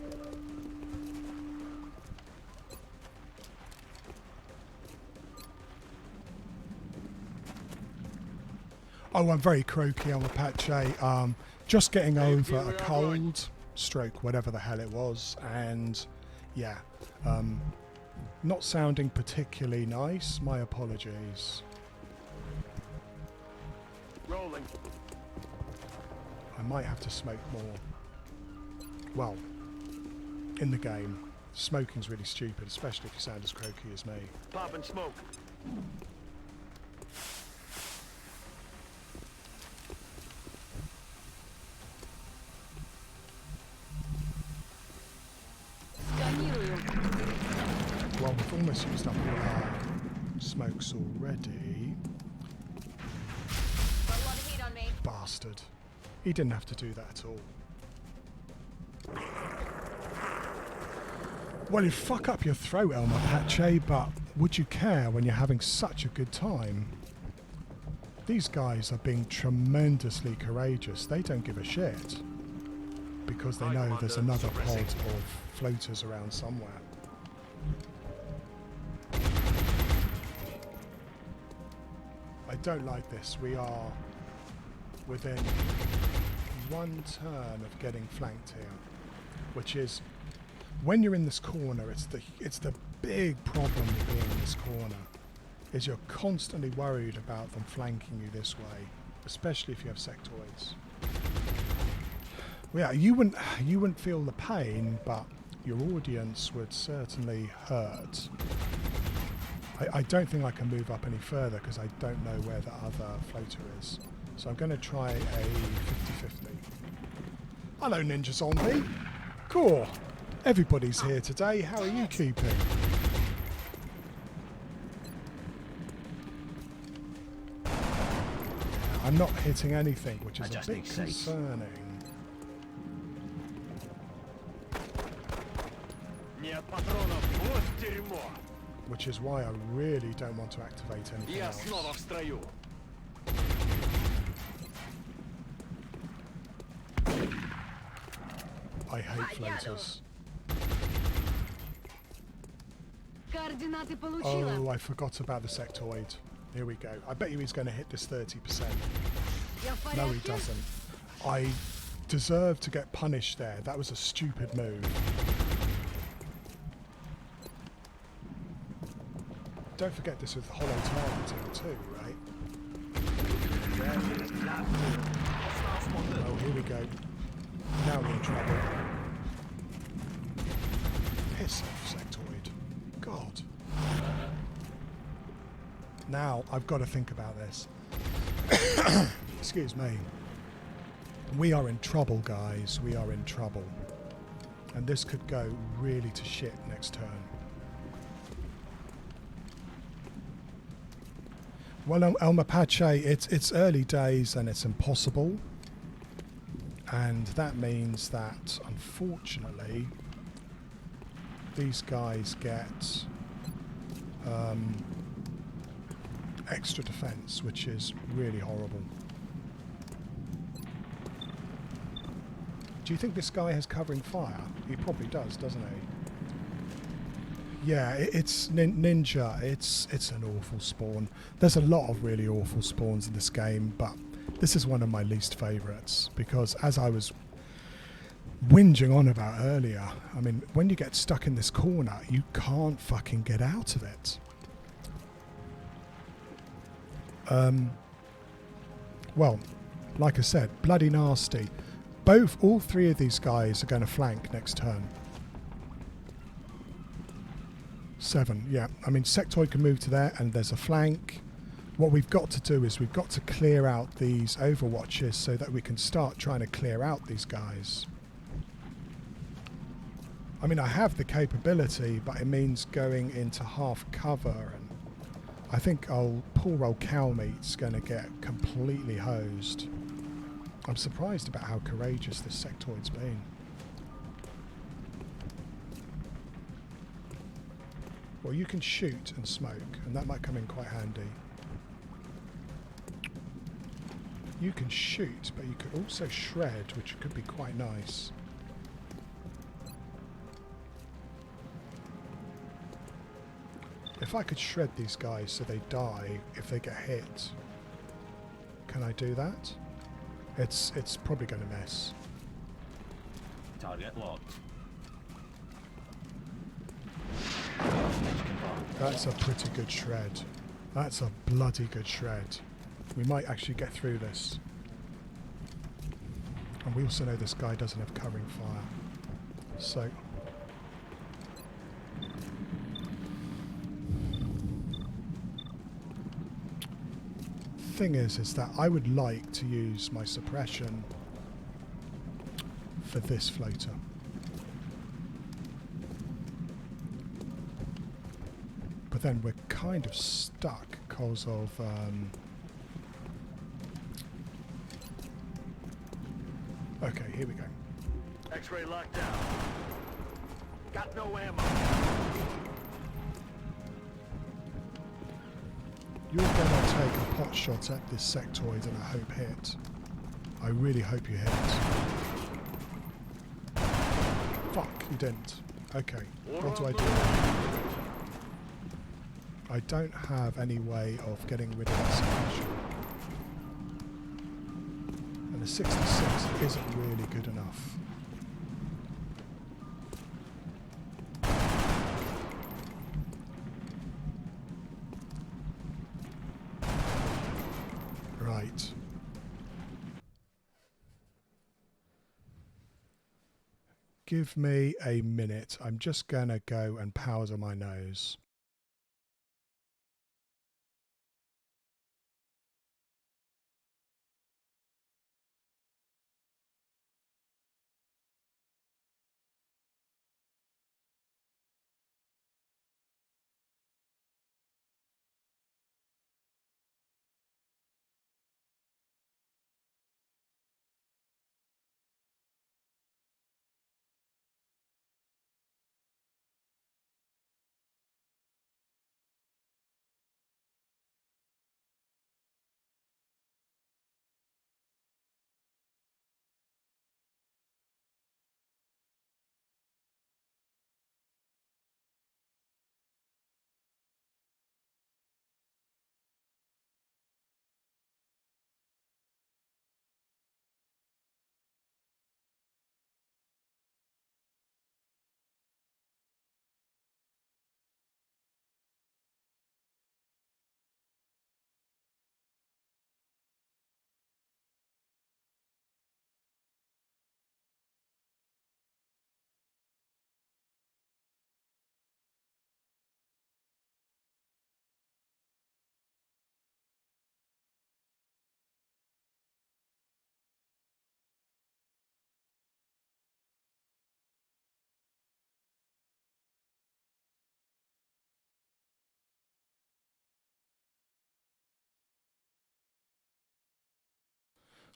Oh, I'm very croaky, El Mapache. Just getting over a cold, stroke, whatever the hell it was, and yeah, not sounding particularly nice. My apologies. Rolling. I might have to smoke more. Well, in the game, smoking's really stupid, especially if you sound as croaky as me. Popping smoke. Сканирую. Well, we've almost used up all our smokes already. Got a lot of heat on me. Bastard. He didn't have to do that at all. Well, you fuck up your throat, El Mapache, but would you care when you're having such a good time? These guys are being tremendously courageous. They don't give a shit. Because they know there's another pod of floaters around somewhere. I don't like this. We are within one turn of getting flanked here, which is when you're in this corner, it's the big problem with being in this corner, is you're constantly worried about them flanking you this way, especially if you have sectoids. Well, yeah, you wouldn't feel the pain, but your audience would certainly hurt. I don't think I can move up any further because I don't know where the other floater is. So I'm going to try a 50-50. Hello, Ninja Zombie. Cool. Everybody's here today. How are you keeping? I'm not hitting anything, which is a just bit need sights. concerning. Нет патронов, вот дерьмо! Which is why I really don't want to activate anything Я else. снова в строю. I hate floaters. Координаты получила. Oh, I forgot about the sectoid. Here we go. I bet you he's going to hit this 30%. Я в No, he порядке? doesn't. I deserve to get punished there. That was a stupid move. Don't forget this with hollow targeting too, right? Oh, here we go. Now we're in trouble. Piss off, sectoid. God. Now I've got to think about this. Excuse me. We are in trouble, guys. We are in trouble. And this could go really to shit next turn. Well, El Mapache, it's early days and it's impossible. And that means that, unfortunately, these guys get extra defense, which is really horrible. Do you think this guy has covering fire? He probably does, doesn't he? Yeah, it's Ninja. It's an awful spawn. There's a lot of really awful spawns in this game, but this is one of my least favourites because, as I was whinging on about earlier, I mean, when you get stuck in this corner, you can't fucking get out of it. Well, like I said, bloody nasty. All three of these guys are going to flank next turn. 7, yeah. I mean, sectoid can move to there, and there's a flank. What we've got to do is we've got to clear out these overwatches so that we can start trying to clear out these guys. I mean, I have the capability, but it means going into half cover, and I think poor old Cowmeat's going to get completely hosed. I'm surprised about how courageous this sectoid's been. Well, you can shoot and smoke, and that might come in quite handy. You can shoot, but you could also shred, which could be quite nice. If I could shred these guys so they die if they get hit, can I do that? It's probably going to miss. Target locked. That's a pretty good shred. That's a bloody good shred. We might actually get through this. And we also know this guy doesn't have covering fire. So... thing is that I would like to use my suppression for this floater. But then we're kind of stuck because of okay, here we go. X-ray locked down. Got no ammo. You're going to take a pot shot at this sectoid and I hope hit. I really hope you hit. Fuck, you didn't. Okay, what do I do? I don't have any way of getting rid of that suppression. And a 66 isn't really good enough. Right. Give me a minute. I'm just gonna go and powder my nose.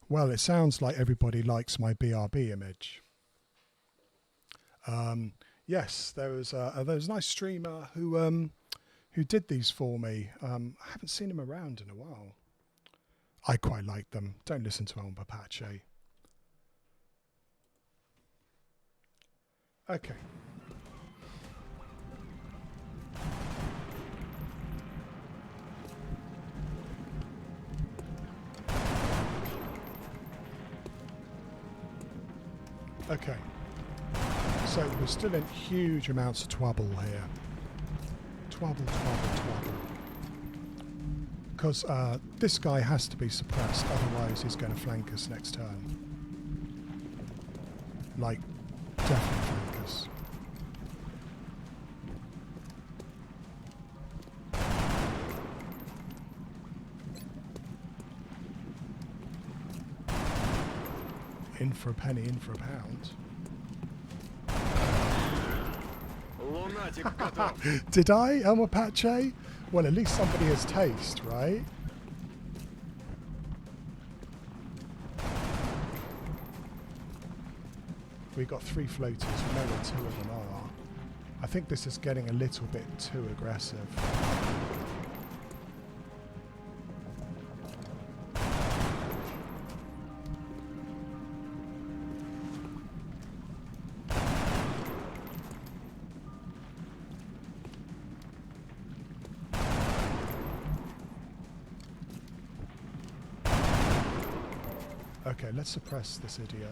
Well, it sounds like everybody likes my BRB image. Yes, there was a nice streamer who did these for me. I haven't seen him around in a while. I quite like them. Don't listen to Elm Apache. Okay. Okay. So we're still in huge amounts of trouble here. Trouble. Because this guy has to be suppressed, otherwise he's going to flank us next turn. Like, definitely flank us. In for a penny, in for a pound. Lunatic готов. Did I, Elm Apache? Well, at least somebody has taste, right? We got 3 floaters, we know where 2 of them are. I think this is getting a little bit too aggressive. Okay, let's suppress this idiot.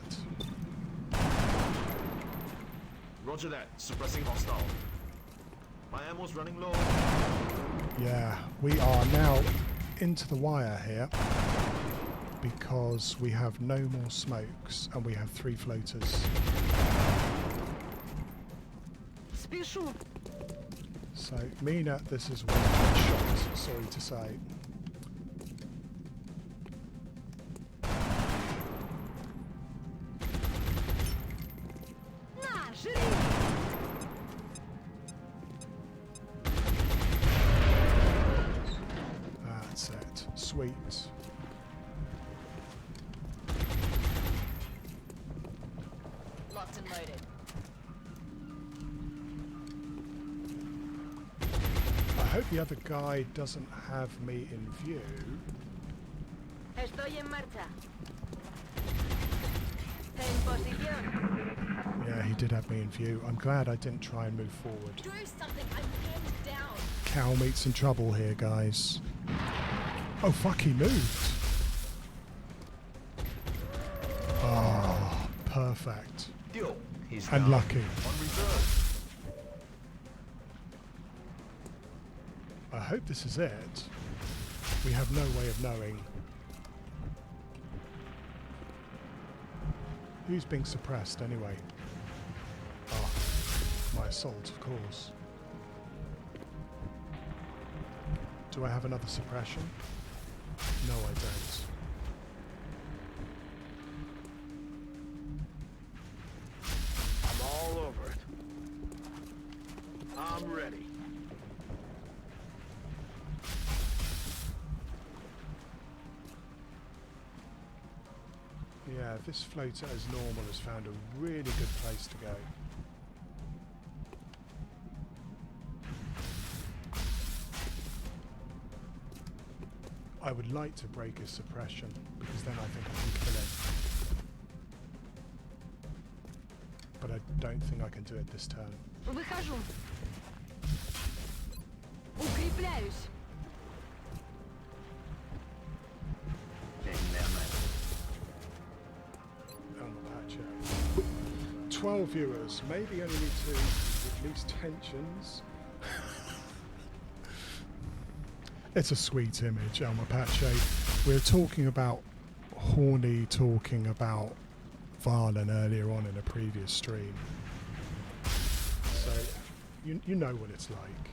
Roger that. Suppressing hostile. My ammo's running low. Yeah, we are now into the wire here because we have no more smokes and we have 3 floaters. Спешу. So, Mina, this is one shot, sorry to say. На, жри! That's it. Sweet. Locked and loaded. I hope the other guy doesn't have me in view. Estoy en marcha. En posición. Yeah, he did have me in view. I'm glad I didn't try and move forward. Do something. I'm pinned down. Cal meets in trouble here, guys. Oh, fuck, he moved. Oh, perfect. Deal. He's And down. lucky. On reserve. I hope this is it. We have no way of knowing. Who's being suppressed anyway? Oh, my assault, of course. Do I have another suppression? No, I don't. I'm all over it. I'm ready. Yeah, this floater as normal has found a really good place to go. I would like to break his suppression because then I think I can kill him. But I don't think I can do it this turn. Выхожу. Укрепляюсь. Getting there, mate. Elm Apache. 12 viewers, maybe only need to release tensions. It's a sweet image, Elm Apache. We were talking about Horny talking about Valen earlier on in a previous stream. So, you know what it's like.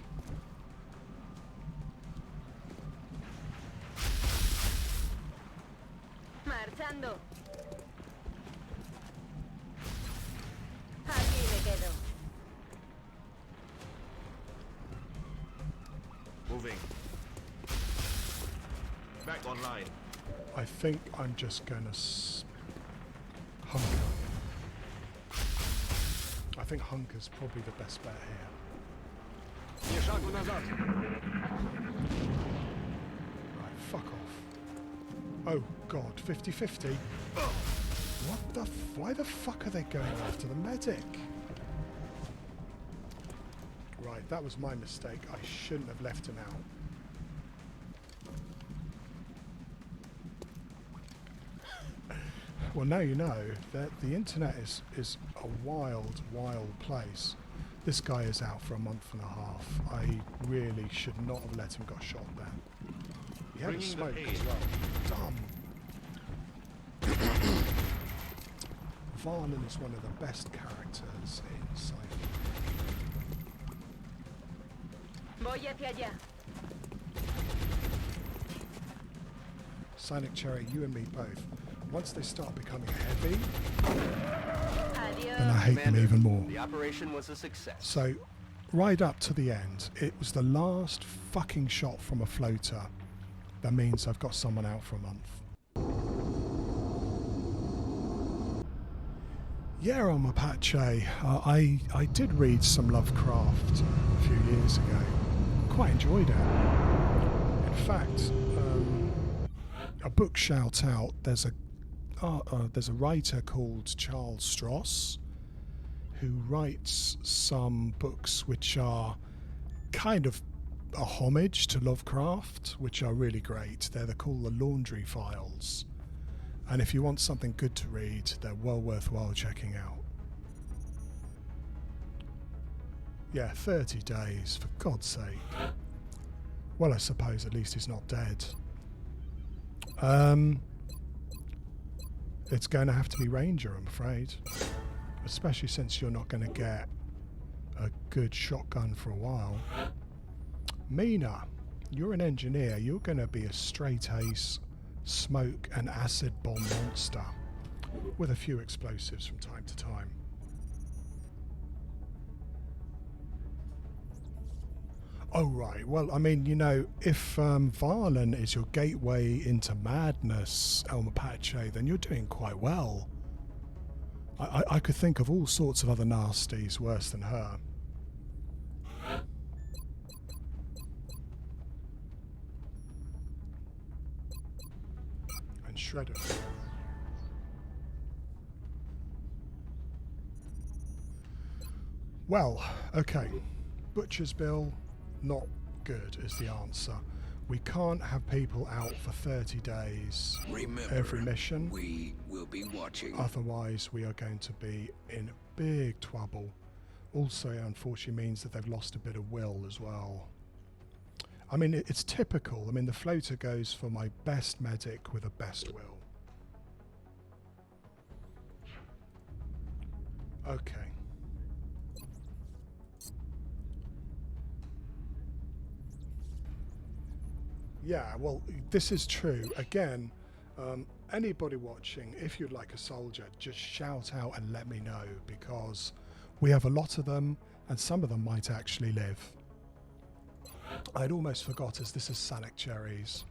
Marchando. Aquí me quedo. Moving. Back online. I think I'm just going to hunker. I think hunker's probably the best bet here. Ни шагу назад. Right, fuck off. Oh god, 50-50. What the why the fuck are they going after the medic? Right, that was my mistake. I shouldn't have left him out. Well, now you know that the internet is a wild, wild place. This guy is out for a month and a half. I really should not have let him get shot there. He had a Bringing the smoke aid. as well. Dumb. Varlin is one of the best characters in Cypher. Voy hacia allá. Sonic Cherry, you and me both. Once they start becoming heavy, Adiós. then I hate them Commander, even more. The operation was a success. So, right up to the end, it was the last fucking shot from a floater. That means I've got someone out for a month. Yeah, I'm Apache. I did read some Lovecraft a few years ago. Quite enjoyed it. In fact, a book shout out. There's a writer called Charles Stross who writes some books which are kind of a homage to Lovecraft, which are really great. They're called the Laundry Files. And if you want something good to read, they're well worthwhile checking out. Yeah, 30 days, for God's sake. Well, I suppose at least he's not dead. It's going to have to be Ranger, I'm afraid. Especially since you're not going to get a good shotgun for a while. Mina, you're an engineer. You're going to be a straight ace smoke and acid bomb monster with a few explosives from time to time. Oh right, well I mean, you know, if Varlin is your gateway into madness, El Mapache, then you're doing quite well. I could think of all sorts of other nasties worse than her. And Shredder. Well, okay. Butcher's Bill, not good is the answer. We can't have people out for 30 days Remember, every mission. we will be watching. Otherwise, we are going to be in big trouble. Also, unfortunately, means that they've lost a bit of will as well. I mean, it's typical. I mean, the floater goes for my best medic with a best will. Okay. Yeah, well, this is true. Again, anybody watching, if you'd like a soldier, just shout out and let me know, because we have a lot of them and some of them might actually live. I'd almost forgot, as this is Sonic Cherries.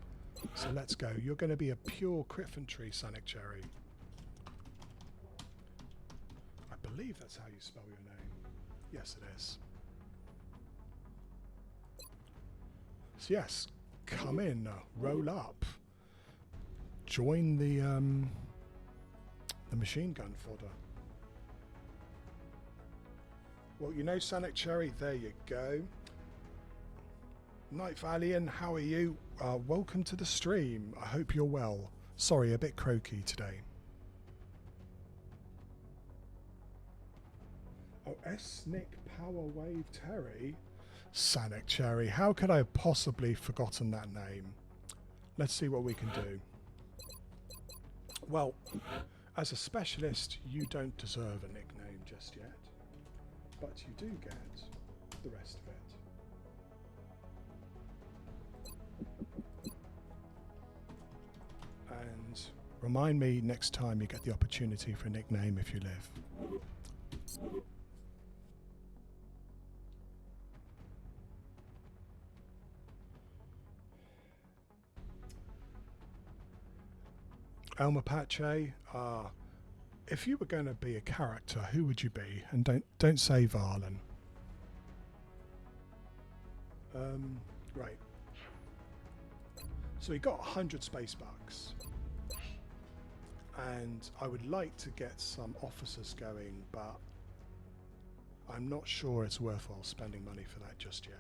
So let's go. You're going to be a pure Criffentry Sonic Cherry. I believe that's how you spell your name. Yes, it is. So yes, come in, roll up, join the machine gun fodder. Well, you know, Sonic Cherry, there you go. Night Valiant, how are you? Welcome to the stream. I hope you're well. Sorry, a bit croaky today. Oh, S-Nick Power Wave Terry. Sonic Cherry, how could I have possibly forgotten that name? Let's see what we can do. Well, as a specialist, you don't deserve a nickname just yet, but you do get the rest of it. And remind me next time you get the opportunity for a nickname if you live. El Mapache, if you were going to be a character, who would you be? And don't say Valen. Right. So we got 100 space bucks. And I would like to get some officers going, but I'm not sure it's worthwhile spending money for that just yet.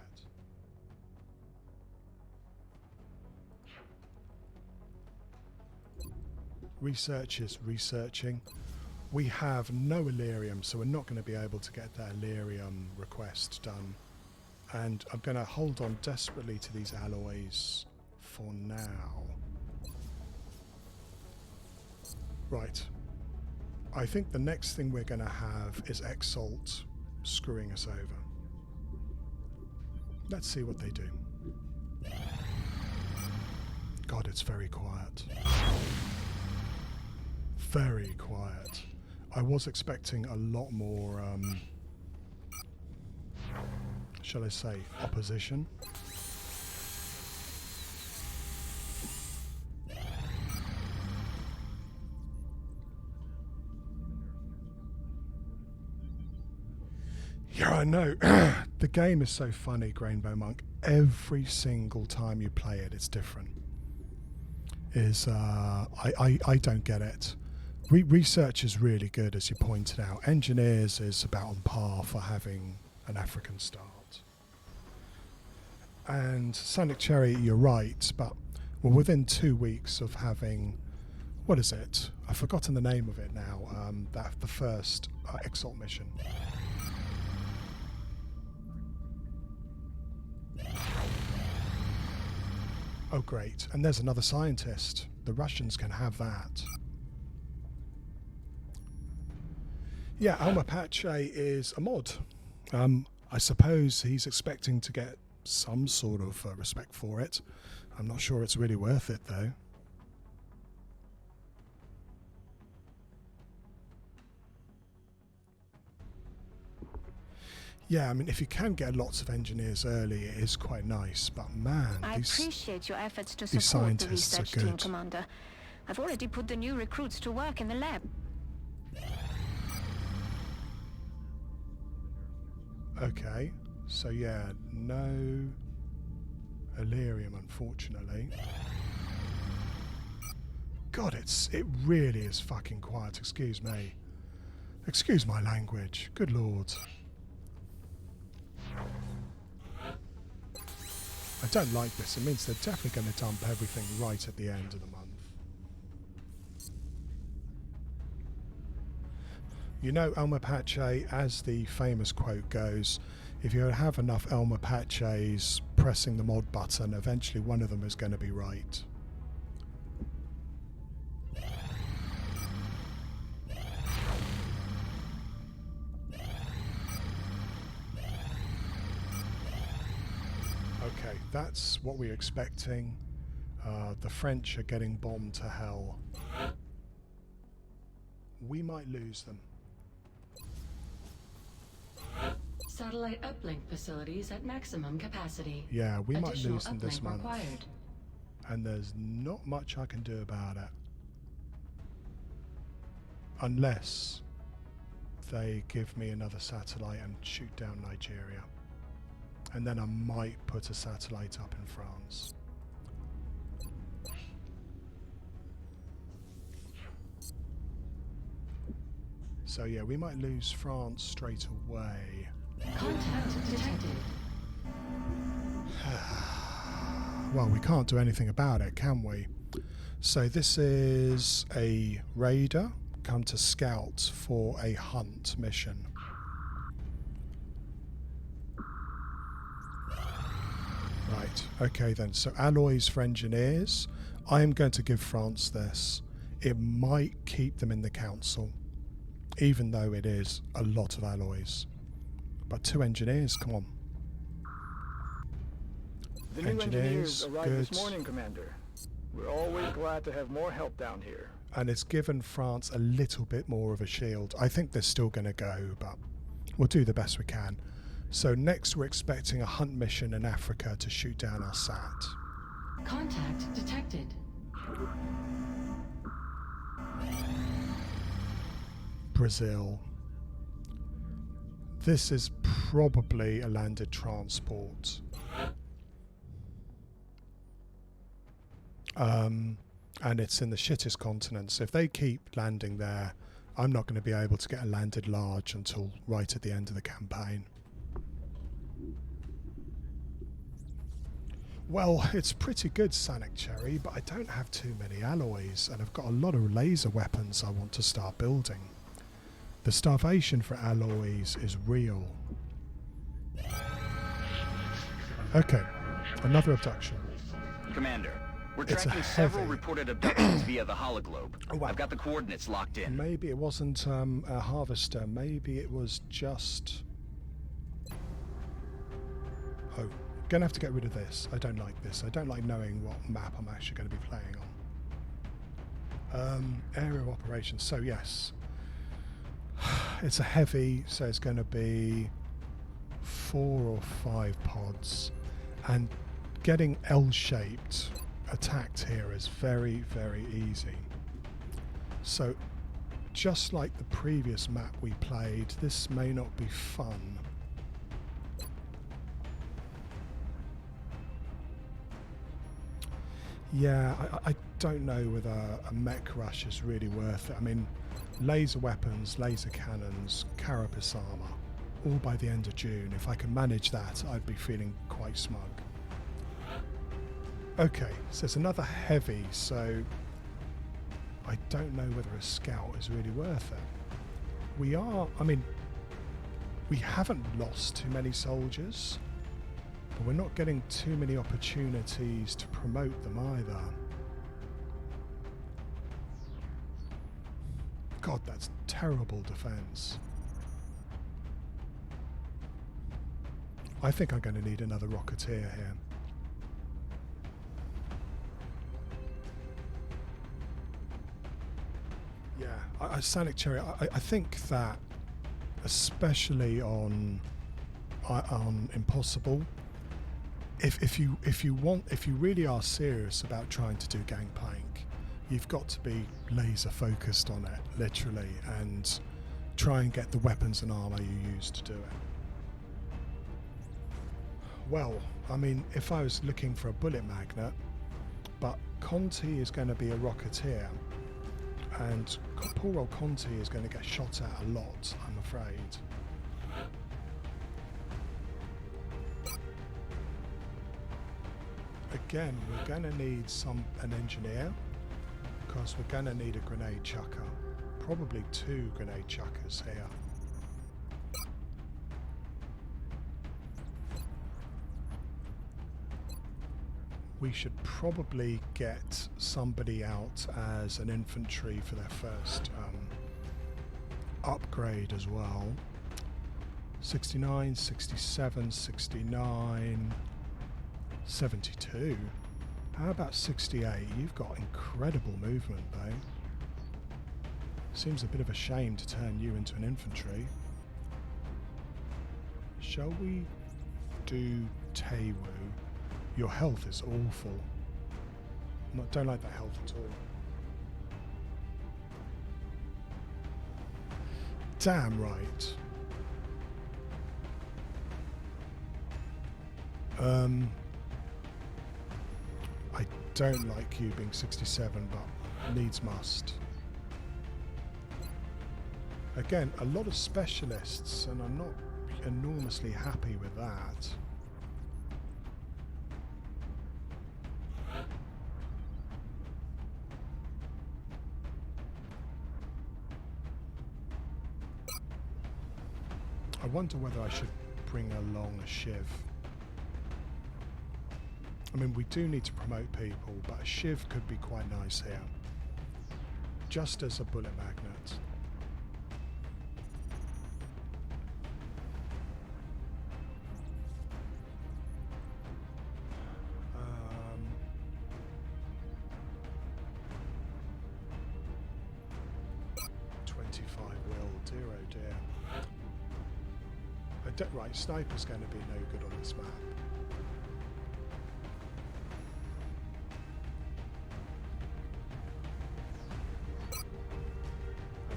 Research is researching. We have no Illyrium, so we're not going to be able to get that Illyrium request done. And I'm going to hold on desperately to these alloys for now. Right. I think the next thing we're going to have is Exalt screwing us over. Let's see what they do. God, it's very quiet. Very quiet. I was expecting a lot more, shall I say, opposition. Yeah, I know. The game is so funny, Grainbow Monk. Every single time you play it, it's different. I don't get it. Research is really good, as you pointed out. Engineers is about on par for having an African start. And Sonic Cherry, you're right, but we're within 2 weeks of having, what is it? I've forgotten the name of it now. The first Exalt mission. Oh, great. And there's another scientist. The Russians can have that. Yeah, El Mapache is a mod. I suppose he's expecting to get some sort of respect for it. I'm not sure it's really worth it, though. Yeah, I mean, if you can get lots of engineers early, it is quite nice. But man, I these appreciate your efforts to these support the scientists are research team, good. Commander. I've already put the new recruits to work in the lab. Okay, so yeah, no Illyrium, unfortunately. God, it really is fucking quiet. Excuse me. Excuse my language. Good lord. I don't like this. It means they're definitely going to dump everything right at the end of the month. You know, El Mapache, as the famous quote goes, if you have enough El Mapaches pressing the mod button, eventually one of them is going to be right. Okay, that's what we're expecting. The French are getting bombed to hell. We might lose them. Satellite uplink facilities at maximum capacity. Yeah, we might Additional lose them this uplink month. required. And there's not much I can do about it. Unless they give me another satellite and shoot down Nigeria. And then I might put a satellite up in France. So yeah, we might lose France straight away. Contact detected. Well, we can't do anything about it, can we? So this is a raider come to scout for a hunt mission. Right, okay then, so alloys for engineers. I am going to give France this. It might keep them in the council, even though it is a lot of alloys. But 2 engineers, come on. The new Engineers, engineers arrived good. this morning, Commander. We're always glad to have more help down here. And it's given France a little bit more of a shield. I think they're still going to go, but we'll do the best we can. So next we're expecting a hunt mission in Africa to shoot down our SAT. Contact detected. Brazil. This is probably a landed transport. And it's in the shittest continent, so if they keep landing there, I'm not going to be able to get a landed large until right at the end of the campaign. Well, it's pretty good, Sanic Cherry, but I don't have too many alloys, and I've got a lot of laser weapons I want to start building. The starvation for alloys is real. Okay, another abduction. Commander, we're It's a tracking several heavy. reported abductions via the hologlobe. Oh, wow. I've got the coordinates locked in. Maybe it wasn't a harvester, maybe it was just... Oh, gonna have to get rid of this. I don't like this. I don't like knowing what map I'm actually going to be playing on. Area of operations. So yes, it's a heavy, so it's going to be 4 or 5 pods, and getting L-shaped attacked here is very, very easy. So just like the previous map we played, this may not be fun. Yeah, I don't know whether a mech rush is really worth it. I mean, laser weapons, laser cannons, carapace armor, all by the end of June. If I can manage that, I'd be feeling quite smug. Okay, so it's another heavy, so I don't know whether a scout is really worth it. We haven't lost too many soldiers, but we're not getting too many opportunities to promote them either. God, that's terrible defense. I think I'm going to need another Rocketeer here. Yeah, Sanic Cherry, I think that especially on Impossible, if you really are serious about trying to do Gangplank, you've got to be laser focused on it, literally, and try and get the weapons and armor you use to do it. Well, I mean, if I was looking for a bullet magnet, but Conti is going to be a Rocketeer, and poor old Conti is going to get shot at a lot, I'm afraid. Again, we're going to need an engineer, because we're going to need a grenade chucker. Probably 2 grenade chuckers here. We should probably get somebody out as an infantry for their first upgrade as well. 69, 67, 69, 72. How about 68? You've got incredible movement though. Seems a bit of a shame to turn you into an infantry. Shall we do Taewoo? Your health is awful. Don't like that health at all. Damn right. I don't like you being 67, but needs must. Again, a lot of specialists, and I'm not enormously happy with that. I wonder whether I should bring along a Shiv. I mean, we do need to promote people, but a Shiv could be quite nice here. Just as a bullet magnet. Right, sniper's going to be no good on this map.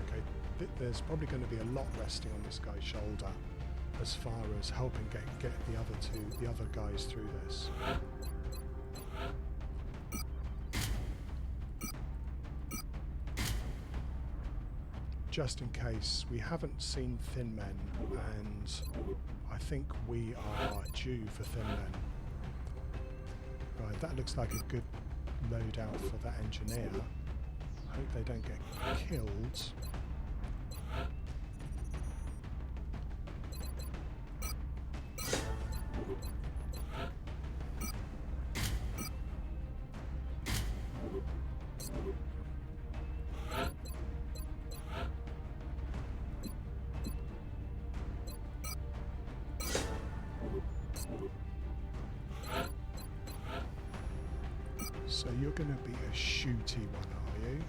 Okay, there's probably going to be a lot resting on this guy's shoulder as far as helping get the other guys through this. Just in case, we haven't seen Thin Men, and I think we are due for Thin Men. Right, that looks like a good loadout for that engineer. I hope they don't get killed. So you're going to be a shooty one, are you?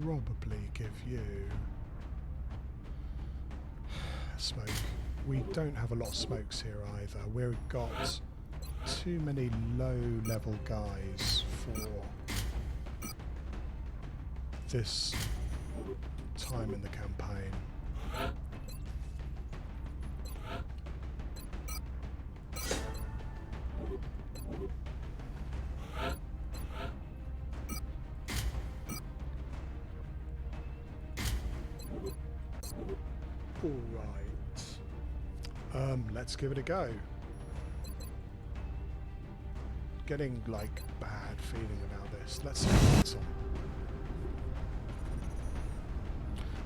Probably give you smoke. We don't have a lot of smokes here either. We've got too many low-level guys for this time in the campaign. All right. Let's give it a go. Getting like bad feeling about this. Let's see what it's on.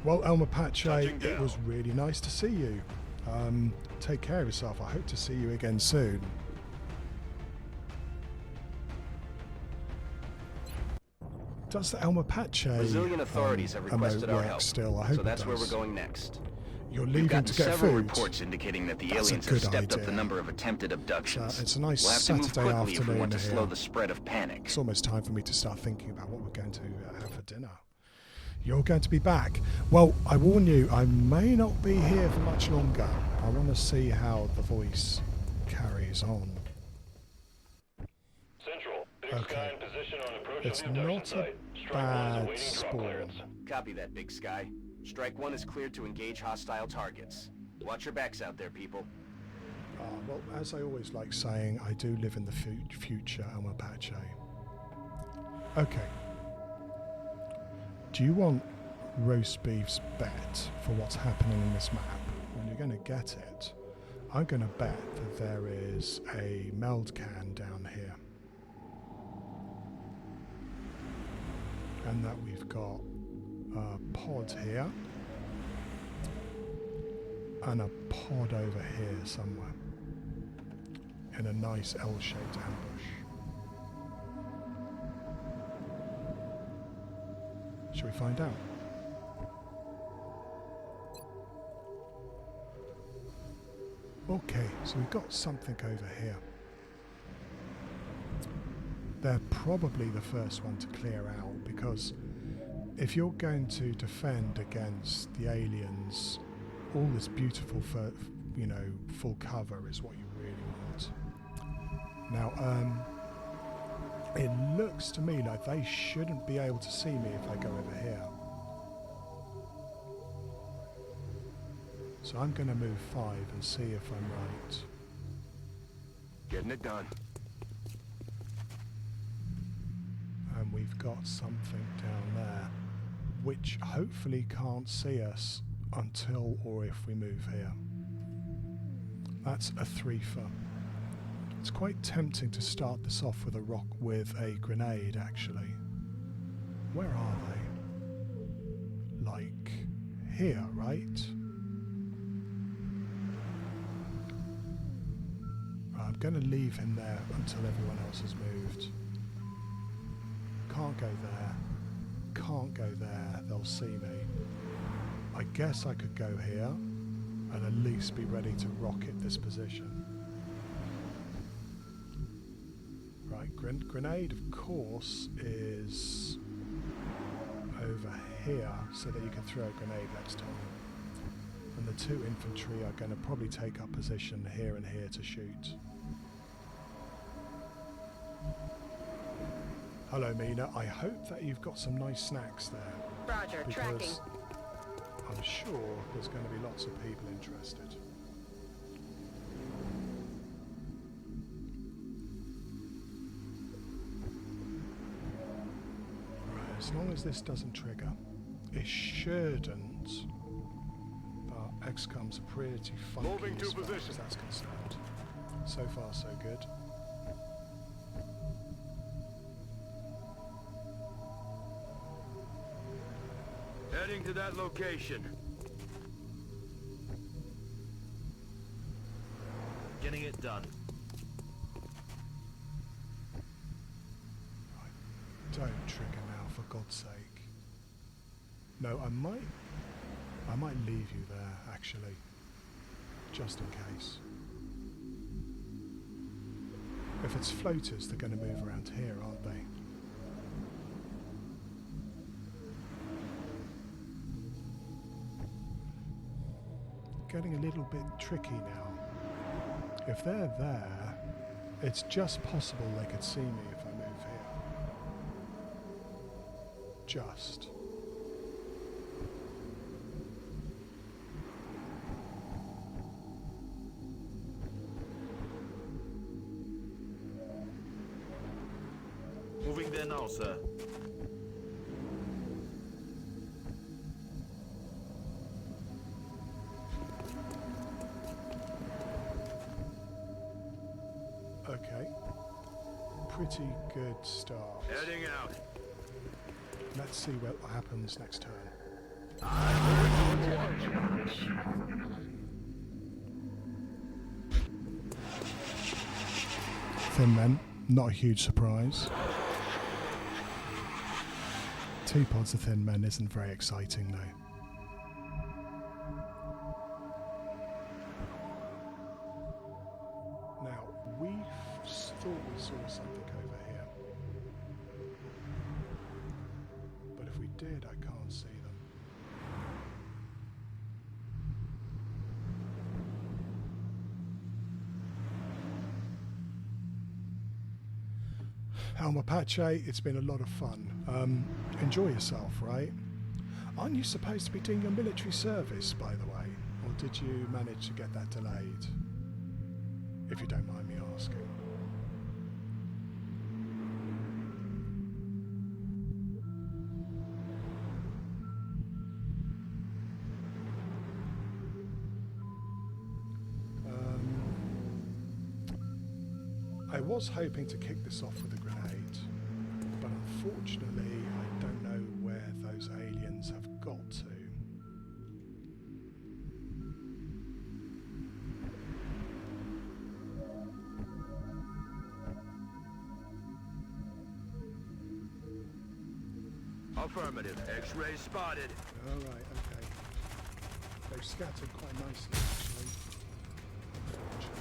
Well, Elmer Pache, it was really nice to see you. Take care of yourself. I hope to see you again soon. Does the Elmer Pache Brazilian authorities have requested our work help, still? I hope so that's it where does. we're going next. You're We've leaving gotten to get several food. reports indicating that the That's a aliens have good stepped up idea. the number of attempted abductions. It's a nice we'll have to move Saturday quickly if we afternoon want to here. slow the spread of panic. It's almost time for me to start thinking about what we're going to have for dinner. You're going to be back. Well, I warn you, I may not be here for much longer. I want to see how the voice carries on. Central, Big Okay. Sky in position on approach It's of the abduction not a site. Strike one is bad awaiting drop spawn. clearance. Copy that, Big Sky. Strike 1 is cleared to engage hostile targets. Watch your backs out there, people. Well, as I always like saying, I do live in the future, Elmer Pache. Okay. Do you want roast beef's bet for what's happening in this map? Well, you're going to get it. I'm going to bet that there is a meld can down here. And that we've got a pod here. And a pod over here somewhere. In a nice L-shaped ambush. Shall we find out? Okay, so we've got something over here. They're probably the first one to clear out, because if you're going to defend against the aliens, all this beautiful, full cover is what you really want. Now, it looks to me like they shouldn't be able to see me if I go over here. So I'm going to move 5 and see if I'm right. Getting it done. And we've got something down there, which hopefully can't see us until or if we move here. That's a 3-fer. It's quite tempting to start this off with a grenade, actually. Where are they? Like here, right? I'm going to leave him there until everyone else has moved. Can't go there. Can't go there. They'll see me. I guess I could go here and at least be ready to rocket this position. Right, grenade, of course, is over here so that you can throw a grenade next time. And the 2 infantry are going to probably take up position here and here to shoot. Hello Mina, I hope that you've got some nice snacks there. Roger, tracking. Because I'm sure there's going to be lots of people interested. Right, as long as this doesn't trigger, it shouldn't. But XCOM's a pretty funky Moving to as far position. as that's concerned. So far, so good. Heading to that location. Getting it done. Don't trigger now, for God's sake. No, I might leave you there, actually. Just in case. If it's floaters, they're going to move around here, aren't they? Getting a little bit tricky now. If they're there, it's just possible they could see me if I move here. Just. Moving there now, sir. Okay. Pretty good start. Heading out. Let's see what happens next turn. Thin men, not a huge surprise. 2 pods of thin men isn't very exciting though. Now, we thought we saw something over here. But if we did, I can't see them. Alma Pache, it's been a lot of fun. Enjoy yourself, right? Aren't you supposed to be doing your military service, by the way? Or did you manage to get that delayed? If you don't mind me asking. I was hoping to kick this off with a grenade, but unfortunately I don't know where those aliens have got to. Affirmative. X-ray spotted. Alright, okay. They've scattered quite nicely actually. Unfortunately.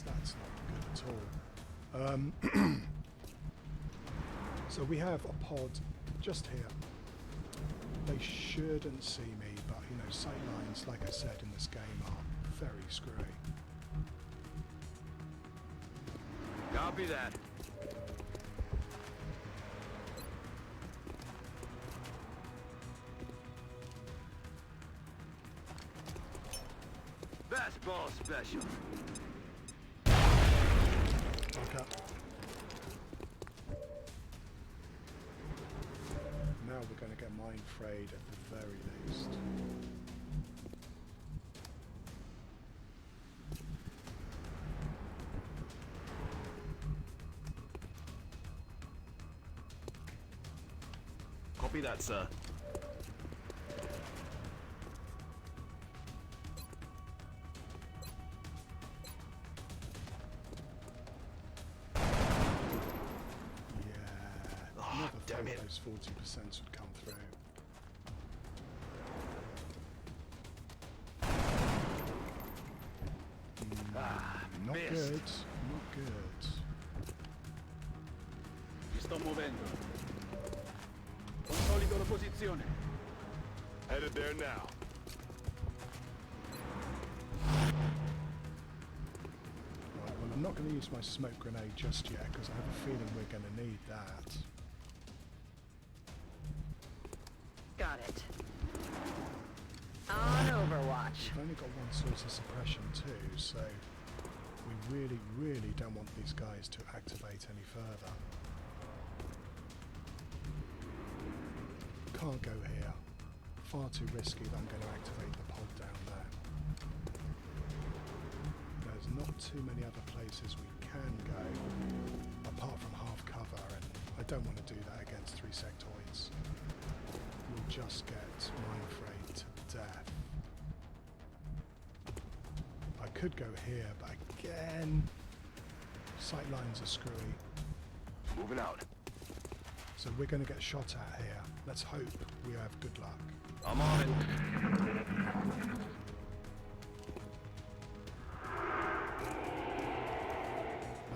That's not good at all. So we have a pod just here. They shouldn't see me, but you know, sight lines, like I said, in this game are very screwy. Copy that. Fastball special. Okay. Now we're going to get mind frayed at the very least. Copy that, sir. Damn it. Those 40% would come through. good. Not good. Mi sto muovendo. Consolido la posizione. Headed there now. Right, well, I'm not going to use my smoke grenade just yet because I have a feeling we're going to need that. Got it. On Overwatch. We've only got one source of suppression too, so we really, really don't want these guys to activate any further. Can't go here. Far too risky that I'm going to activate the pod down there. There's not too many other places we can go, apart from half cover, and I don't want to do that against 3 sectoids. We'll just get Mindfrayed to death. I could go here, but again, sight lines are screwy. Moving out. So we're going to get shot at here. Let's hope we have good luck. I'm on it.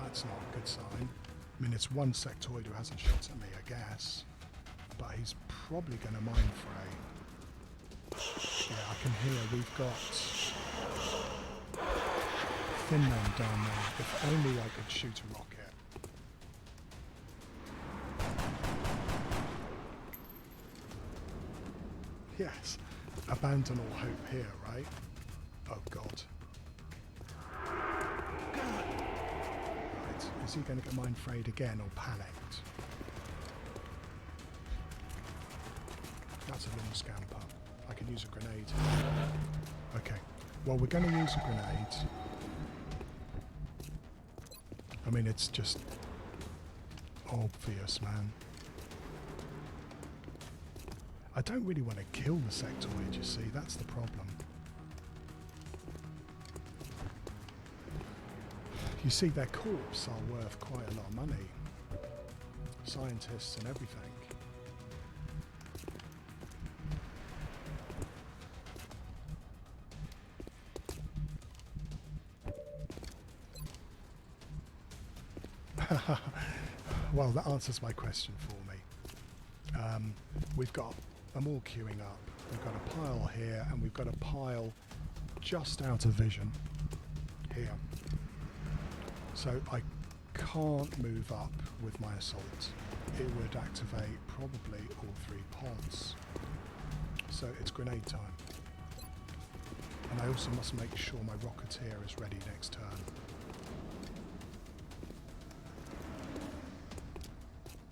That's not a good sign. I mean, it's one sectoid who hasn't shot at me, I guess. But he's probably going to mind fray. Yeah, I can hear we've got thin men down there. If only I could shoot a rocket. Yes, abandon all hope here, right? Oh God. Right, is he going to get mind frayed again or panicked? That's a long scamper. I can use a grenade. Okay, well we're going to use a grenade. I mean, it's just obvious, man. I don't really want to kill the sectoid, you see, that's the problem. You see, their corpse are worth quite a lot of money. Scientists and everything. Well, that answers my question for me. We've got them all queuing up. We've got a pile here, and we've got a pile just out of vision here. So I can't move up with my assault. It would activate probably all 3 pods. So it's grenade time. And I also must make sure my Rocketeer is ready next turn.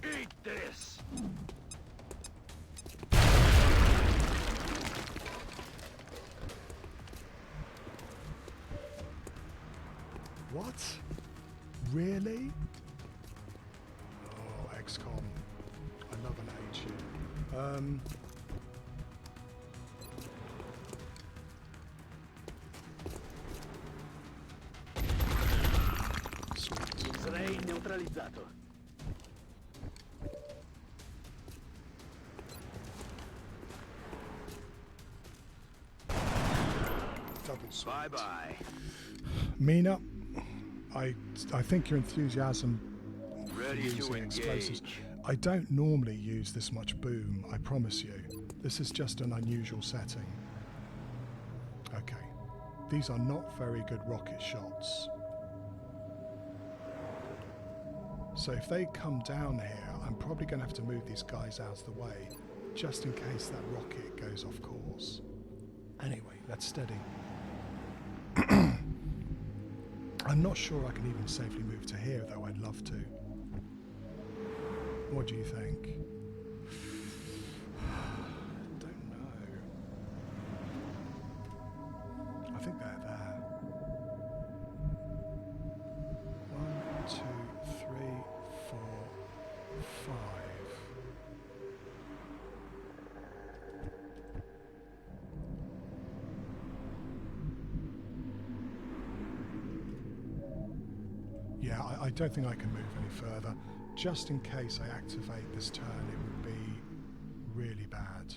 Eat this! What? Really? Oh, XCOM. I love an HU. Sweet. Ray neutralizzato. Double sweet. Bye-bye. Mina, I think your enthusiasm for Ready to using explosives. engage. I don't normally use this much boom, I promise you. This is just an unusual setting. Okay. These are not very good rocket shots. So if they come down here, I'm probably going to have to move these guys out of the way, just in case that rocket goes off course. Anyway, let's steady. I'm not sure I can even safely move to here, though I'd love to. What do you think? Don't know. I think they're there. 1, 2, 3, 4, 5. Yeah, I don't think I can move any further. Just in case I activate this turn, it would be really bad.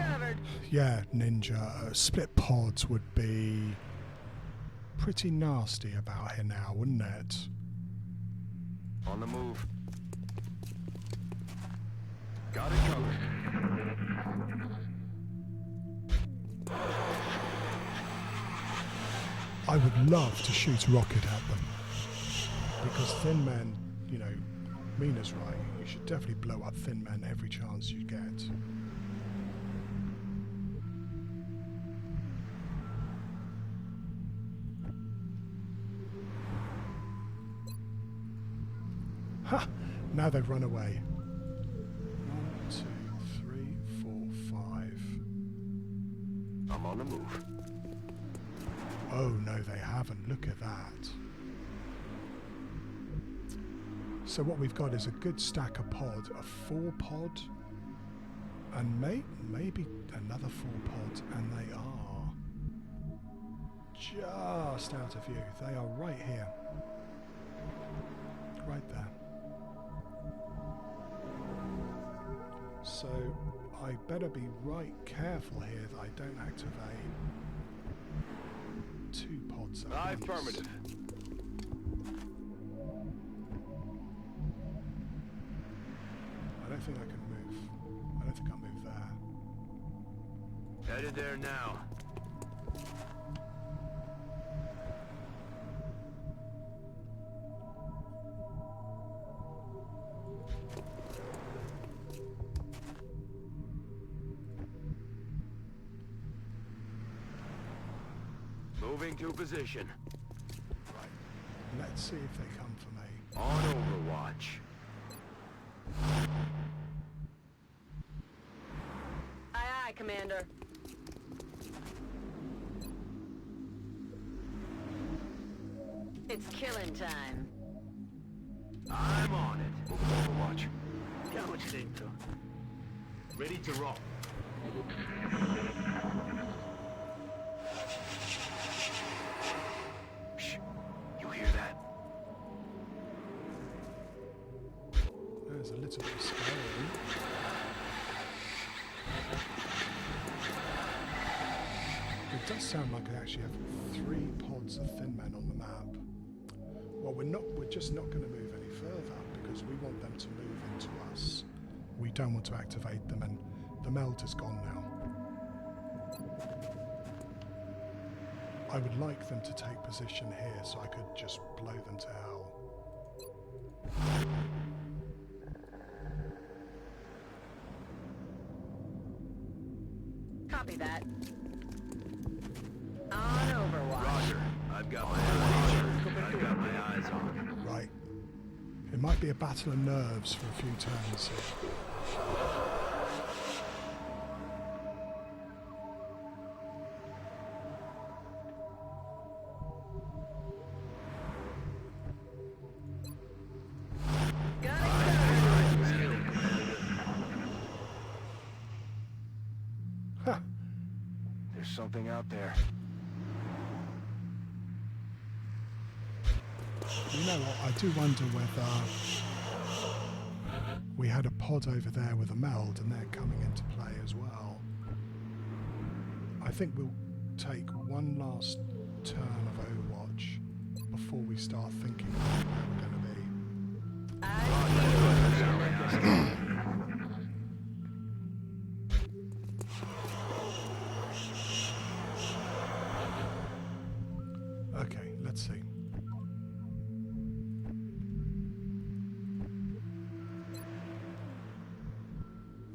covered. Yeah, Ninja. Split pods would be pretty nasty about here now, wouldn't it? On the move. Got it covered. I would love to shoot a rocket at them. Because Thin Man, you know, Mina's right. You should definitely blow up Thin Man every chance you get. Ha! Now they've run away. 1, 2, 3, 4, 5. I'm on the move. Oh no, they haven't. Look at that. So what we've got is a good stack of pod, a 4 pod, and maybe another 4 pods, and they are just out of view. They are right here. Right there. So I better be right careful here that I don't activate 2 pods at once. Affirmative. I don't think I can move. I don't think I'll move there. Headed there now. Moving to position. Right. Let's see if they come for me. On Overwatch. Aye, aye, Commander. It's killing time. I'm on it. Overwatch. Couch dentro. Ready to rock. Shh. You hear that? There's a little bit of scary. It does sound like I actually have 3 pods of Thin Man on the map. Well, we're just not going to move any further because we want them to move into us. We don't want to activate them, and the meld is gone now. I would like them to take position here so I could just blow them to hell. Copy that. On Overwatch. Roger. I've got my eyes on. Right. It might be a battle of nerves for a few turns here. Got it Ha! There's something out there. You know what? I do wonder whether we had a pod over there with a meld and they're coming into play as well. I think we'll take one last turn of Overwatch before we start thinking about where we're going to be. Okay, let's see.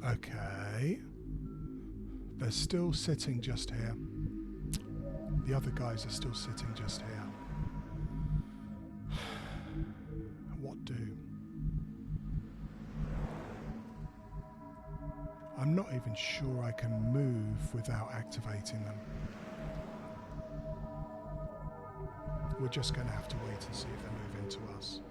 Okay. They're still sitting just here. The other guys are still sitting just here. What do? I'm not even sure I can move without activating them. We're just going to have to wait and see if they move into us.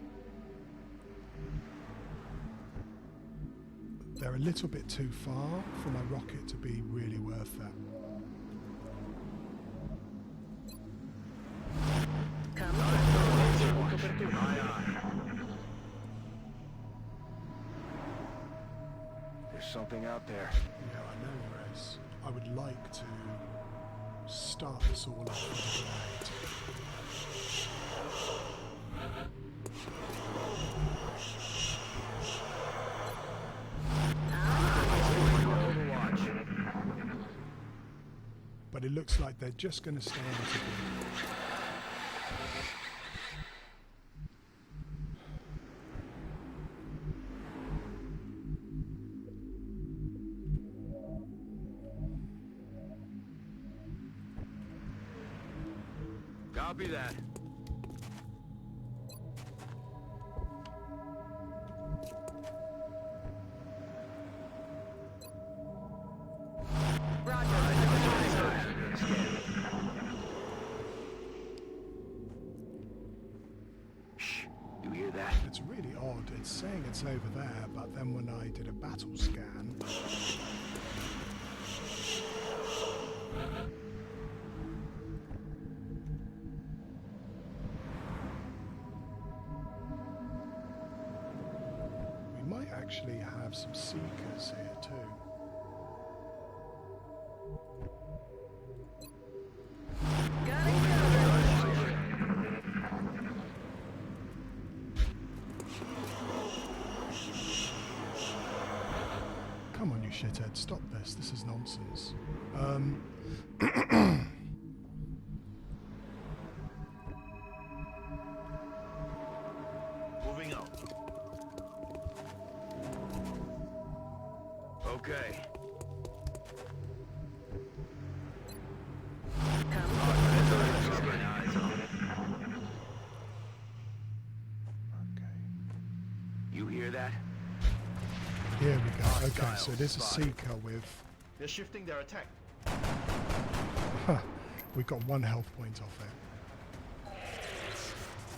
They're a little bit too far for my rocket to be really worth that. Come Aye, aye. There's something out there. Yeah, I know there is I would like to start this all up with a grenade. But it looks like they're just going to stay on it. Copy that. Shh. You hear that? It's really odd. It's saying it's over there, but then when I did a battle scan, we might actually have some seekers here too. Come on, you shithead, stop this. This is nonsense. Moving on. Okay. Okay. You hear that? Here we go. Okay, so this is Seeker with... They're shifting their attack. we got 1 health point off it.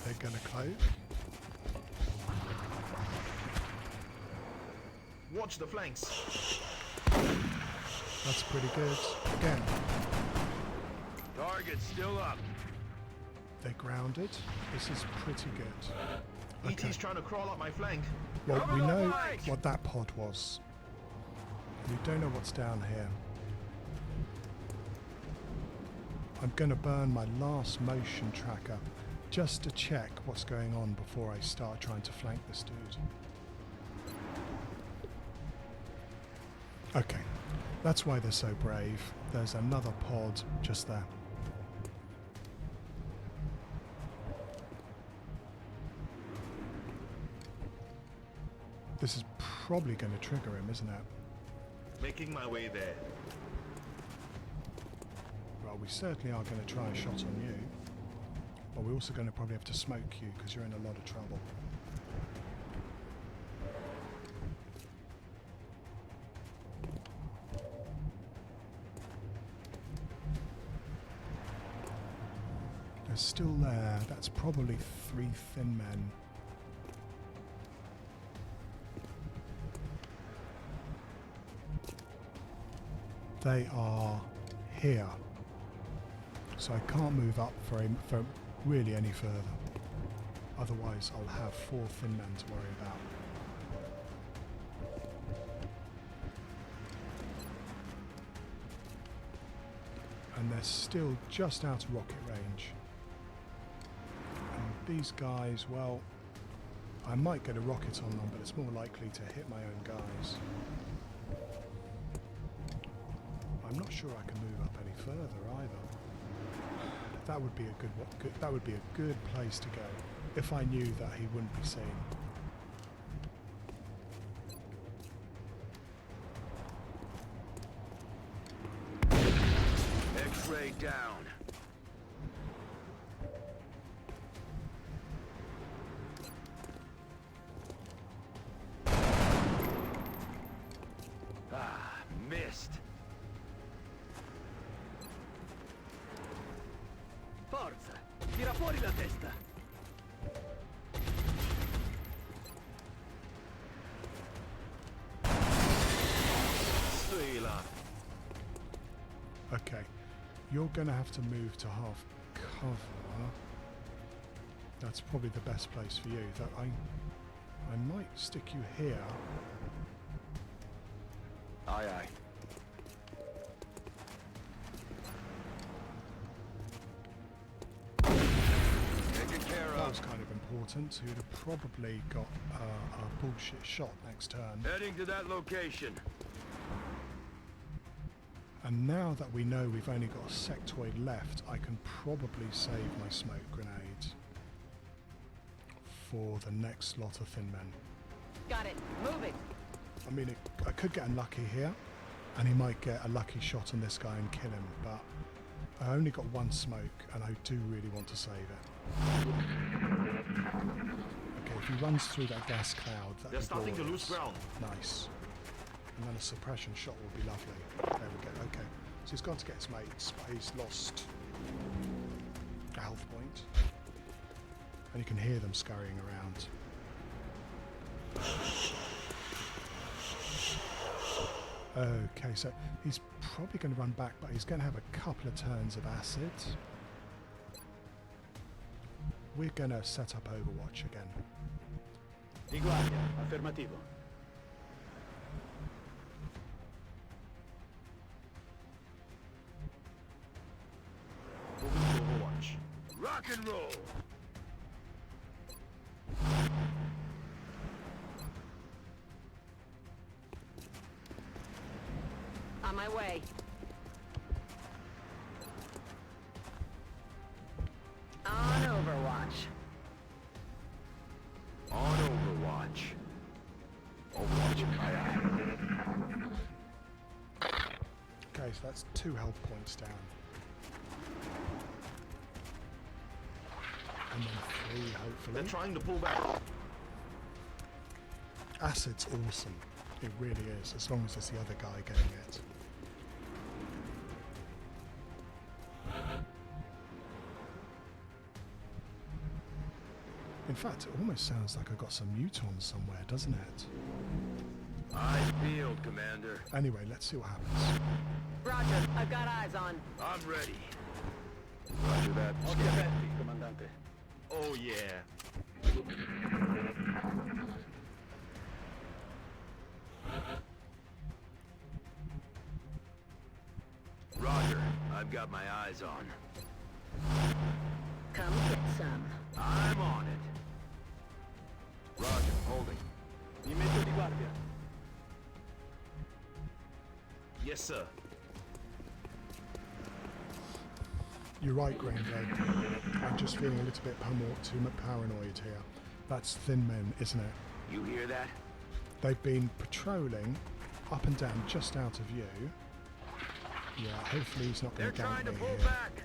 They're gonna close. Watch the flanks. That's pretty good. Again, Target still up. they're grounded. This is pretty good. Okay. ET's trying to crawl up my flank. Well, we know what that pod was. We don't know what's down here. I'm going to burn my last motion tracker just to check what's going on before I start trying to flank this dude. Okay, that's why they're so brave. There's another pod just there. This is probably going to trigger him, isn't it? Making my way there. Well, we certainly are going to try a shot on you. But we're also going to probably have to smoke you because you're in a lot of trouble. They're still there. That's probably 3 thin men. They are here. So I can't move up for really any further. Otherwise I'll have 4 thin men to worry about. And they're still just out of rocket range. And these guys, well, I might get a rocket on them, but it's more likely to hit my own guys. I'm not sure I can move up any further either. That would be a that would be a good place to go if I knew that he wouldn't be seen. X-ray down. Ah, missed. Forza! Tira fuori la testa! Strela. Okay, you're going to have to move to half cover. That's probably the best place for you. That I might stick you here. Aye, aye. important who'd have probably got a bullshit shot next turn. Heading to that location. And now that we know we've only got a sectoid left, I can probably save my smoke grenade for the next lot of thin men. Got it. Moving. I mean, I could get unlucky here, and he might get a lucky shot on this guy and kill him, but I only got one smoke, and I do really want to save it. Okay, if he runs through that gas cloud, that'd They're be starting to lose glorious. ground. Nice. And then a suppression shot will be lovely. There we go. Okay. So he's gone to get his mates, but he's lost a health point. And you can hear them scurrying around. Okay, so he's probably going to run back, but he's going to have a couple of turns of acid. We're going to set up Overwatch again. Di guardia, affermativo. Moving to Overwatch. Rock and roll! On my way. On Overwatch. On Overwatch. Overwatch, aye aye. Okay, so that's 2 health points down. And then 3, hopefully. They're trying to pull back. Acid's awesome. It really is, as long as there's the other guy getting it. In fact, it almost sounds like I got some mutons somewhere, doesn't it? Eyes peeled, Commander. Anyway, let's see what happens. Roger, I've got eyes on. I'm ready. Roger that. Occhi aperti, comandante. Oh yeah. Roger, I've got my eyes on. Come get some. I'm on it. Roger, holding. Mi metto di guardia. Yes, sir. You're right, Gringo. I'm just feeling a little bit too much paranoid here. That's thin men, isn't it? You hear that? They've been patrolling up and down just out of view. Yeah, hopefully he's not They're going to gank trying to me pull here. back.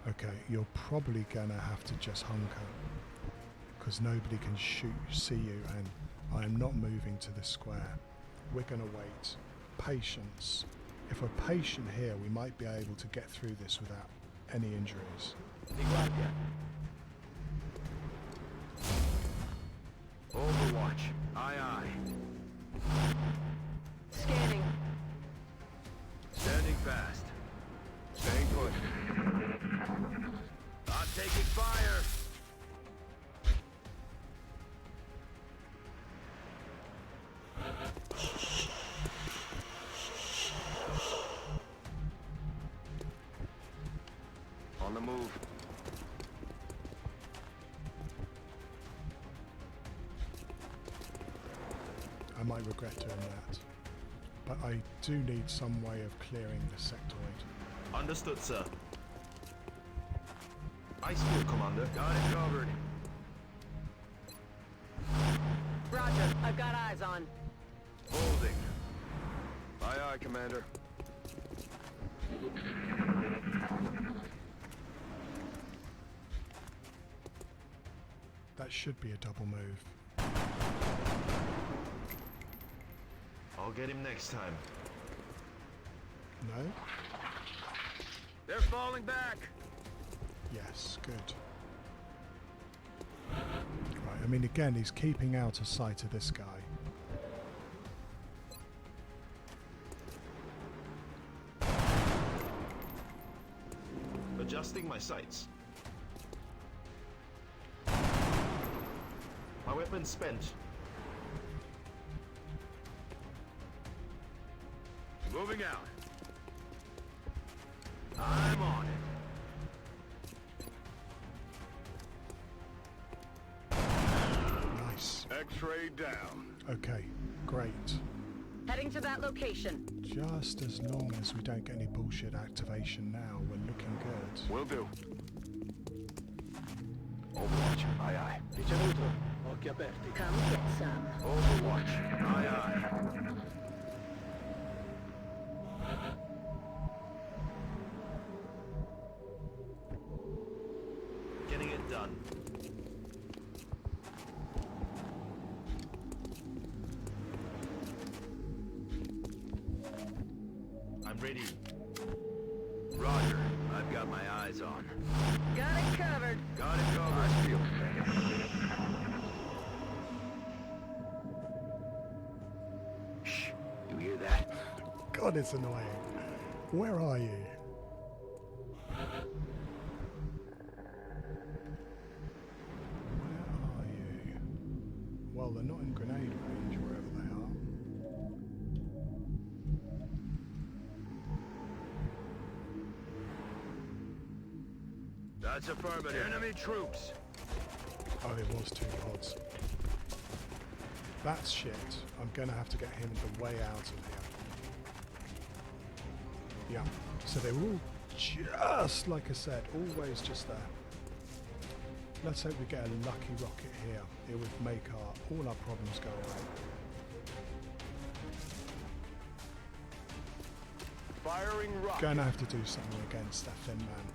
Okay, you're probably going to have to just hunker. Because nobody can see you, and I am not moving to this square. We're going to wait. Patience. If we're patient here, we might be able to get through this without any injuries. Di guardia. Overwatch. Aye, aye. Scanning. Standing fast. Staying put. Not taking fire. On the move. I might regret doing that. But I do need some way of clearing the sectoid. Understood, sir. Ice field, Commander. Got it covered. Roger, I've got eyes on. Holding. Aye, aye, Commander. That should be a double move. I'll get him next time. No? They're falling back. Yes, good. Right, I mean, again, he's keeping out of sight of this guy. Adjusting my sights. My weapon's spent. Moving out. I'm on it. Nice. X-ray down. Okay, great. Heading to that location. Just as long as we don't get any bullshit activation now, we're looking good. Will do. Overwatch. Aye, aye. Ricevuto. Occhi aperti. Come get some. Overwatch. Aye, aye. Getting it done. I'm ready. Roger. I've got my eyes on. Got it covered. Got it covered. I feel Shh. You hear that? God, it's annoying. Where are you? Where are you? Well, they're not in grenade range, wherever they are. That's affirmative. Enemy troops. Oh, it was 2 pods. That's shit. I'm gonna have to get him the way out of here. Yeah. So they were all just like I said, always just there. Let's hope we get a lucky rocket here. It would make all our problems go away. Firing rocket. Gonna have to do something against that thin man.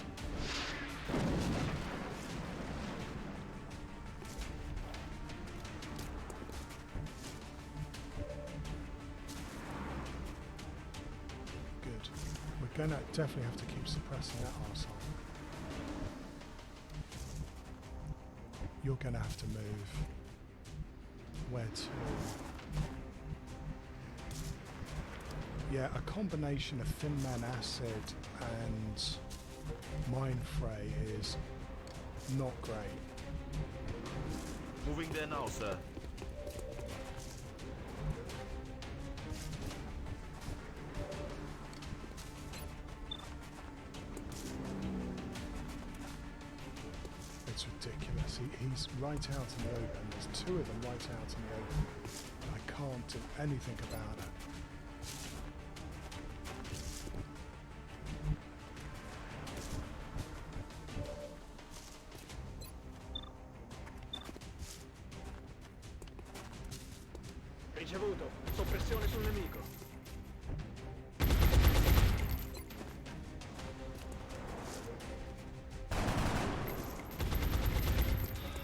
Good. We're gonna definitely have to keep suppressing that arsehole. You're gonna have to move. Where to? Yeah, a combination of Thin Man Acid and Mind Fray is not great. Moving there now, sir. It's ridiculous. He's right out in the open. There's 2 of them right out in the open. I can't do anything about it. Ricevuto. Soppressione sul nemico.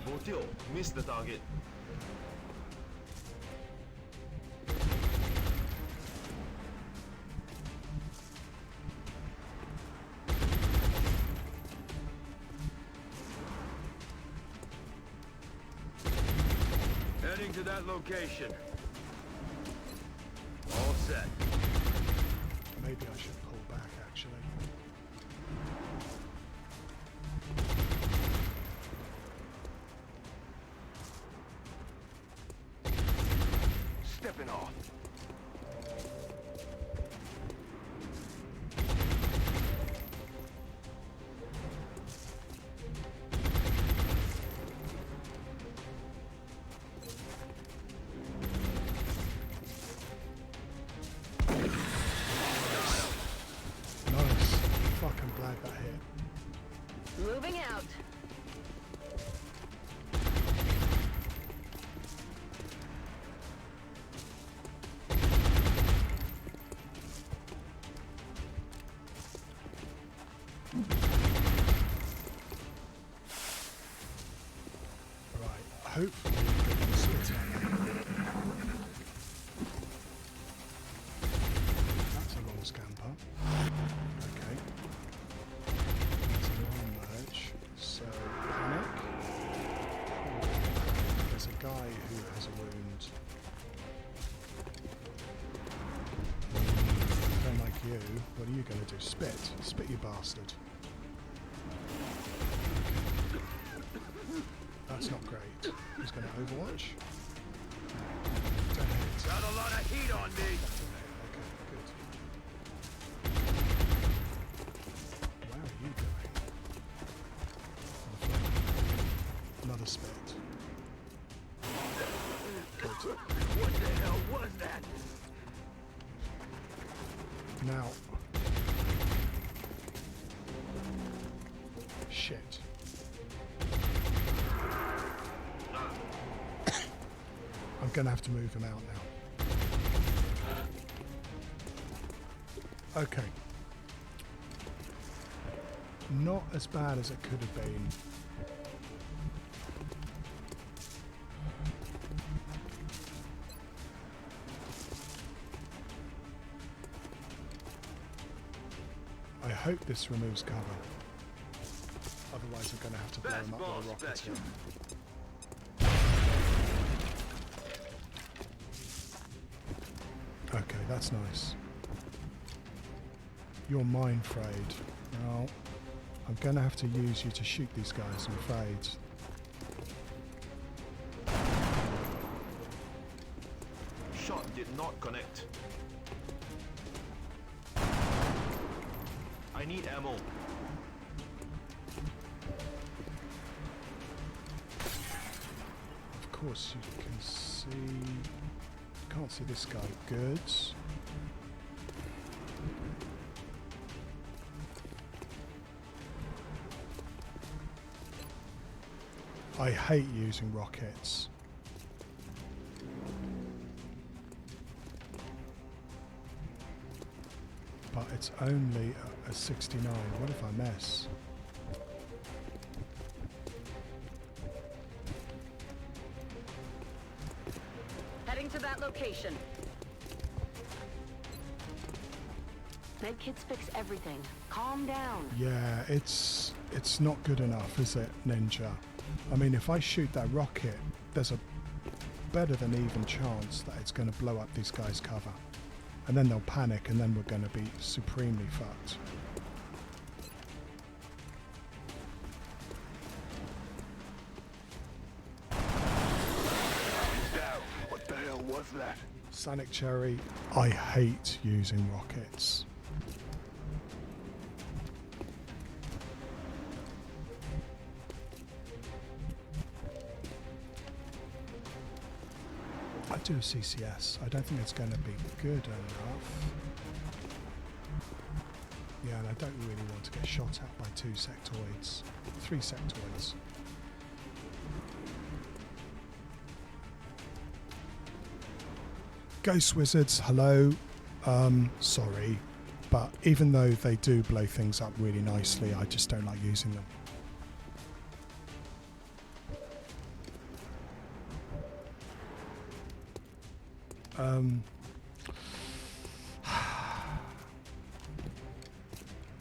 Botio, missed the target. Heading to that location. All set. Maybe I should pull back, actually. Stepping off. Nice. Fucking glad that hit. Moving out. Right. Hopefully we can split on that. That's a long scamper. Okay. That's a long merge. So, panic. There's a guy who has a wound. Don't like you. What are you going to do? Spit. Spit, you bastard. That's not great. He's going to Overwatch. Don't hit. Got a lot of heat on me. Okay, good. another spit. Good. What the hell was that? Now. Shit. I'm gonna have to move him out now. Okay. Not as bad as it could have been. I hope this removes cover. Otherwise I'm going to have to blow him up with a rocket special. Okay, that's nice. You're mine, Frayed. Now, I'm going to have to use you to shoot these guys, I'm afraid. Shot did not connect. I need ammo. Of course, you can see... Can't see this guy. Good. I hate using rockets. But it's only a 69. What if I miss? Heading to that location. Medkits fix everything. Calm down. Yeah, it's not good enough, is it, Ninja? I mean, if I shoot that rocket, there's a better than even chance that it's going to blow up these guys' cover. And then they'll panic, and then we're going to be supremely fucked. What the hell was that? Sonic Cherry, I hate using rockets. I do CCS. I don't think it's going to be good enough. Yeah, and I don't really want to get shot at by 2 sectoids. 3 sectoids. Ghost Wizards, hello. Sorry, but even though they do blow things up really nicely, I just don't like using them.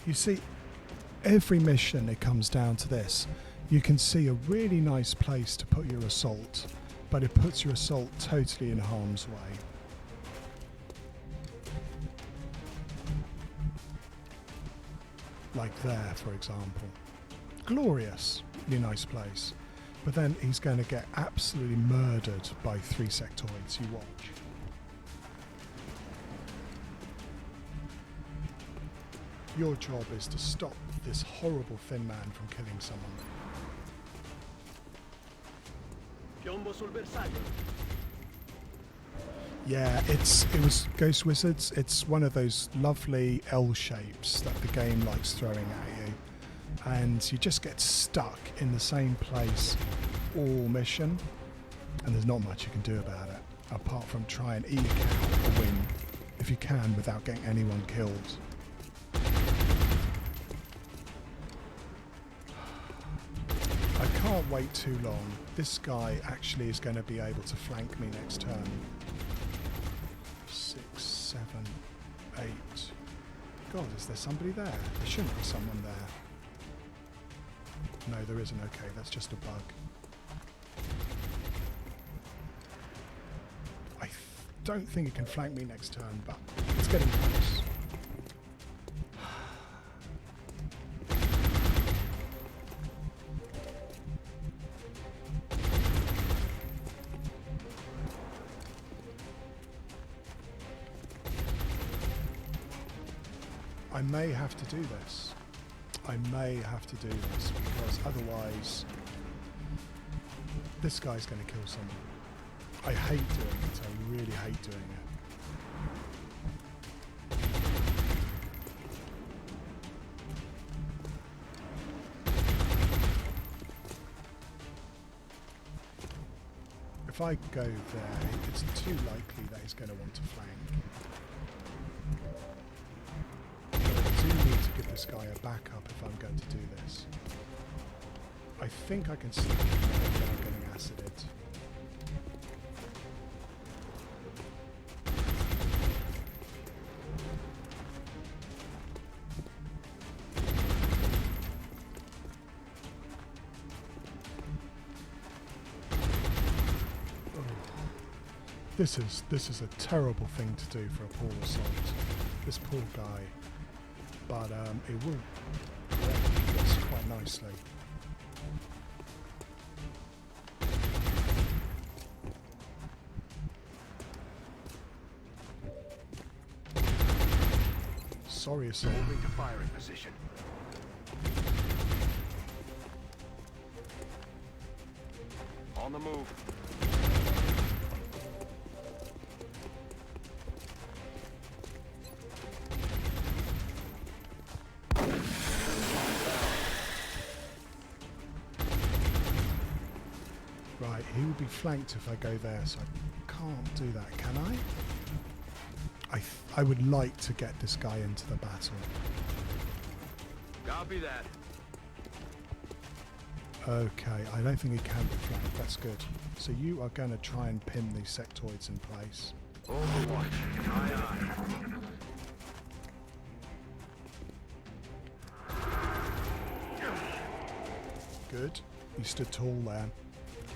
You see, every mission it comes down to this. You can see a really nice place to put your assault, but it puts your assault totally in harm's way. Like there, for example. Glorious, really nice place. But then he's going to get absolutely murdered by 3 sectoids. You watch. Your job is to stop this horrible thin man from killing someone. Piombo sul bersaglio. Yeah, it was Ghost Wizards. It's one of those lovely L shapes that the game likes throwing at you. And you just get stuck in the same place all mission. And there's not much you can do about it, apart from try and eke out a win, if you can, without getting anyone killed. I can't wait too long. This guy actually is going to be able to flank me next turn. 6, 7, 8. God, is there somebody there? There shouldn't be someone there. No, there isn't. Okay, that's just a bug. I don't think it can flank me next turn, but it's getting close. I may have to do this. I may have to do this because otherwise This guy's going to kill someone. I hate doing it. I really hate doing it. If I go there, it's too likely that he's going to want to flank. But I do need to give this guy a backup if I'm going to do this. I think I can see him without getting acided. This is a terrible thing to do for a poor assault. This poor guy. But it will work this quite nicely. Sorry, assault. Moving to firing position. On the move. Right, he will be flanked if I go there, so I can't do that, can I? I would like to get this guy into the battle. Copy that. Okay, I don't think he can be flanked, that's good. So you are going to try and pin these sectoids in place. Overwatch. Aye, Good. He stood tall there.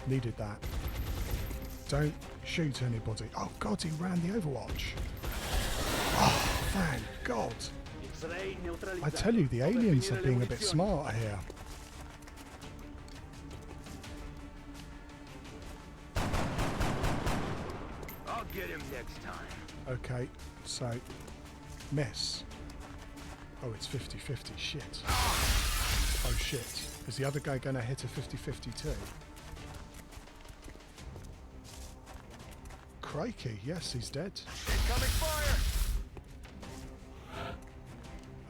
Needed that. Don't shoot anybody. Oh god, he ran the Overwatch. Oh, thank god. X-ray I neutralizzato. tell you, the Sto per aliens finire are le being a bit munizioni. smart here. I'll get him next time. Okay, so miss. Oh, it's 50-50. Shit. Oh shit. Is the other guy going to hit a 50-50 too? Crikey, yes, he's dead. Incoming fire!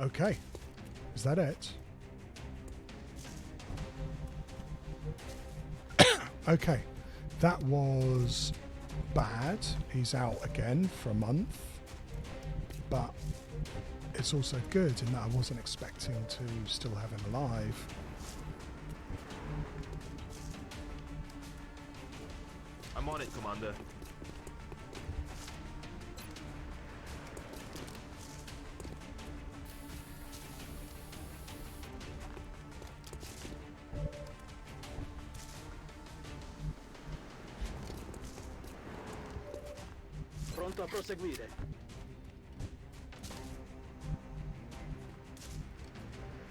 Okay. Is that it? Okay. That was bad. He's out again for a month. But it's also good in that I wasn't expecting to still have him alive. I'm on it, Commander. Pronto a proseguire.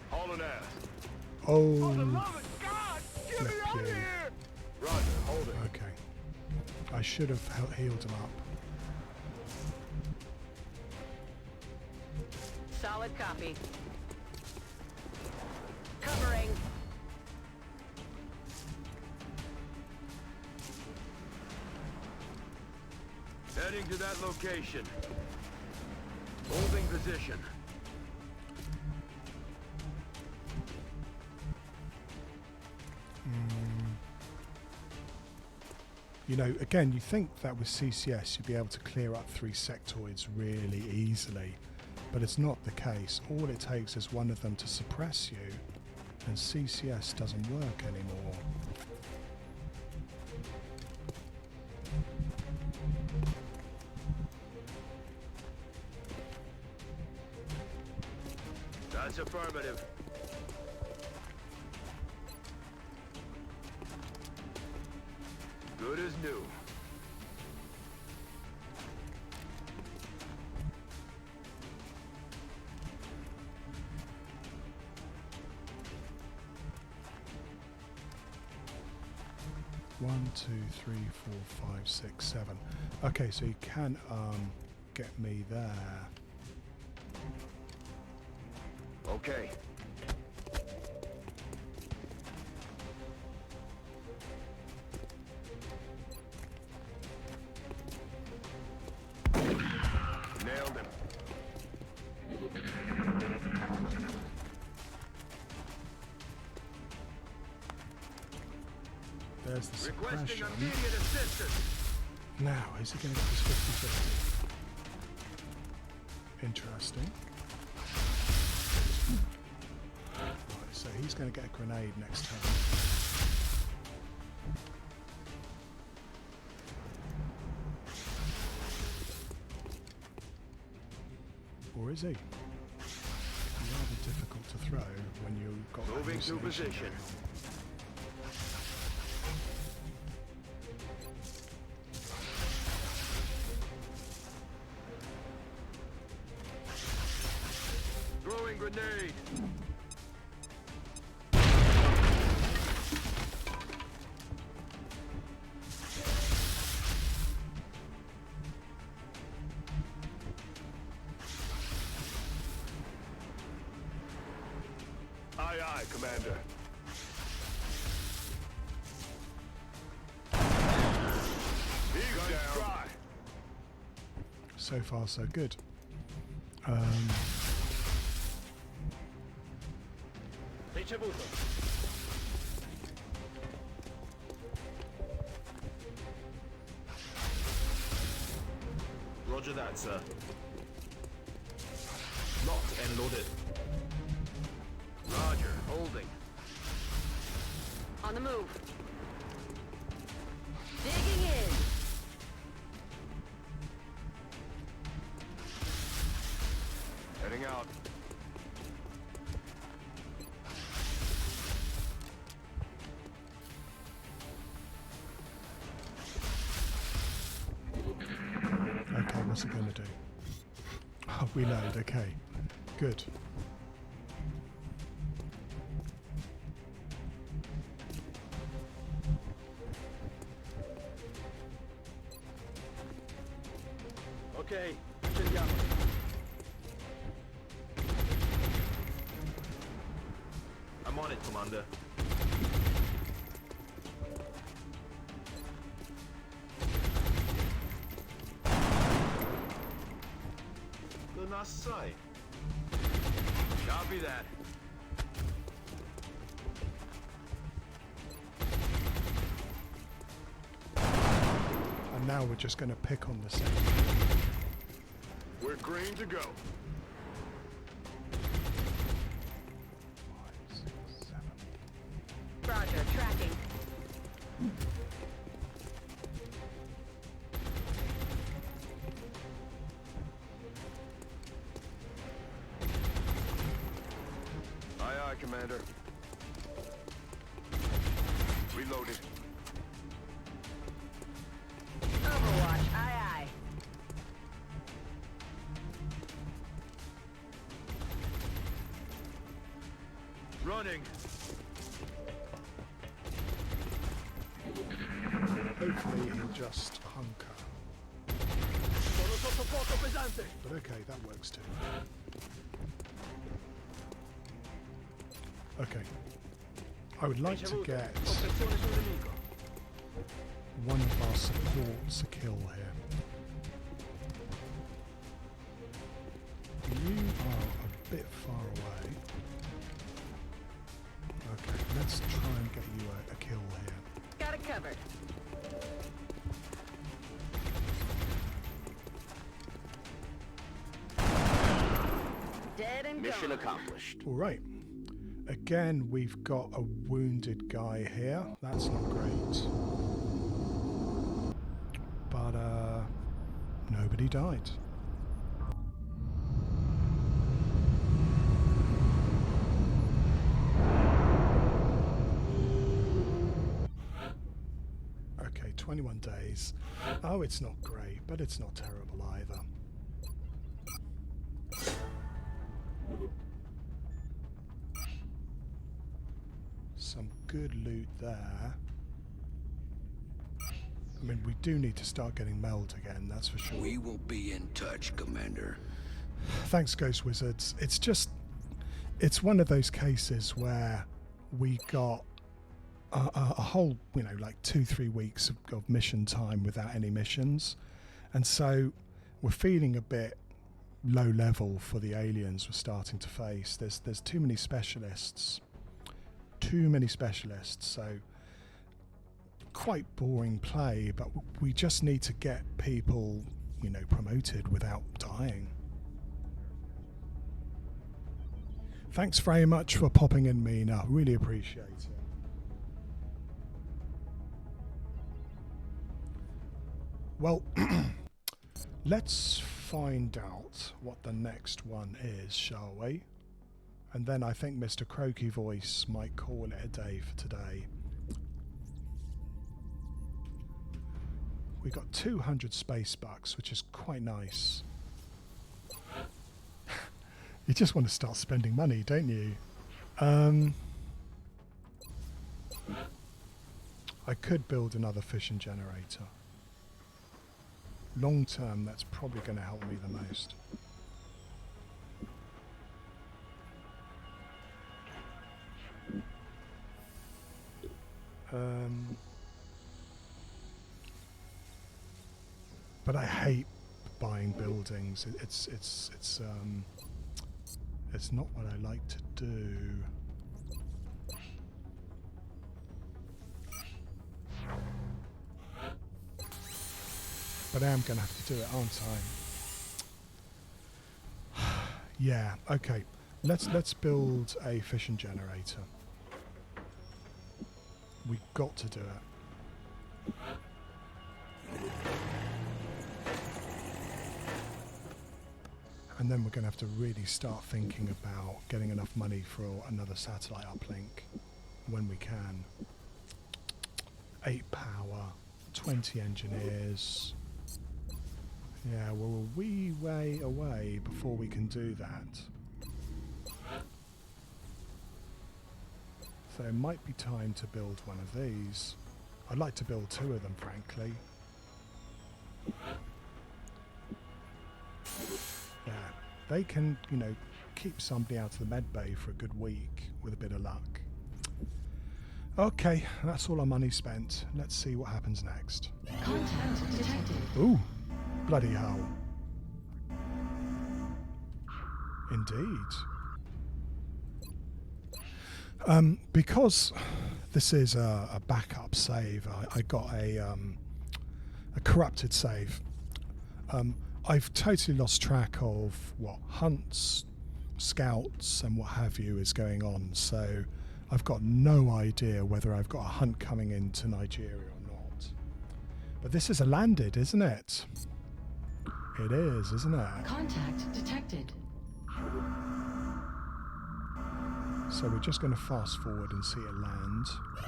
Hauling ass. Oh, Love it, God! Get me flip out of you. here! Roger, hold it. Okay. I should have healed him up. Solid copy. Covering. Heading to that location. Holding position. You know, again, you think that with CCS you'd be able to clear up 3 sectoids really easily, but it's not the case. All it takes is one of them to suppress you, and CCS doesn't work anymore. That's affirmative. Good as new. One, 2, 3, 4, 5, 6, 7. Okay, so you can get me there. Okay. There's the Requesting suppression. immediate assistance. Now, is he going to get this 50-50? Interesting. Right, so he's going to get a grenade next turn. Or is he? Rather difficult to throw when you've got Moving to hallucination position. going on. Throwing grenade. Aye, aye, Commander. He's down. Dry. So far, so good. Ricevuto. Roger that, sir. Locked and loaded. Roger, holding. On the move. Digging in. Heading out. Okay, what's it going to do? Oh, reload, okay. Good. Ok, accendiamo. I'm on it, Commander. The nice sight. Copy that. And now we're just going to pick on the second. We're green to go. 5, 6, 7. Roger, tracking. Aye, aye, Commander. Reloaded. Overwatch, aye aye. Running. Hopefully he'll just hunker. Sono sotto fuoco pesante. But okay, that works too. Okay. I would like to Ricevuto. get Compressione sul nemico. one of our supports a kill here. You are a bit far away. Okay, let's try and get you a kill here. Got it covered. Dead and Mission gone. accomplished. All right. Again, we've got a wounded guy here. That's not great. But nobody died. Okay, 21 days. Oh, it's not great, but it's not terrible either. Some good loot there. I mean, we do need to start getting meld again, that's for sure. We will be in touch, Commander. Thanks, Ghost Wizards. It's one of those cases where we got a whole, like 2-3 weeks of mission time without any missions. And so we're feeling a bit low level for the aliens we're starting to face. There's too many specialists. So quite boring play, but we just need to get people, you know, promoted without dying. Thanks very much for popping in, Mina. Really appreciate it. Well, let's find out what the next one is, shall we? And then I think Mr. Croaky Voice might call it a day for today. We got 200 space bucks, which is quite nice. You just want to start spending money, don't you? I could build another fission generator. Long term, that's probably going to help me the most. But I hate buying buildings. It's not what I like to do. But I am going to have to do it, aren't I? Yeah, okay. Let's build a fission generator. We got to do it. And then we're going to have to really start thinking about getting enough money for another satellite uplink when we can. 8 power, 20 engineers. Yeah, we're a wee way away before we can do that. So it might be time to build one of these. I'd like to build 2 of them, frankly. Yeah, they can, you know, keep somebody out of the med bay for a good week with a bit of luck. Okay, that's all our money spent. Let's see what happens next. Contact detected. Ooh, bloody hell. Indeed. Because this is a backup save, I got a corrupted save. I've totally lost track of what hunts, scouts and what have you is going on, so I've got no idea whether I've got a hunt coming into Nigeria or not. But this is a landed, isn't it? It is, isn't it? Contact detected. So we're just going to fast forward and see it land.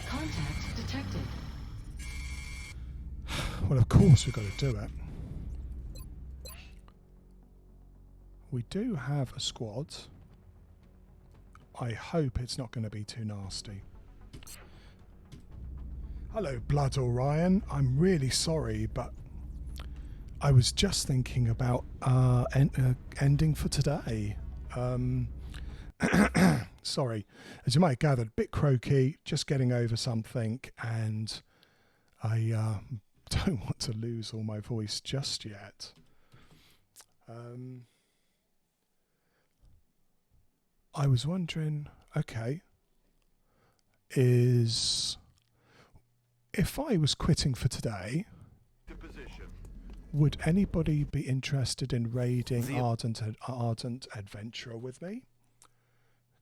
Contact detected. Well, of course we've got to do it. We do have a squad. I hope it's not going to be too nasty. Hello, Blood Orion. I'm really sorry, but I was just thinking about ending for today. Sorry. As you might have gathered, a bit croaky, just getting over something, and I don't want to lose all my voice just yet. I was wondering, okay, if I was quitting for today, would anybody be interested in raiding Ardent Adventurer with me?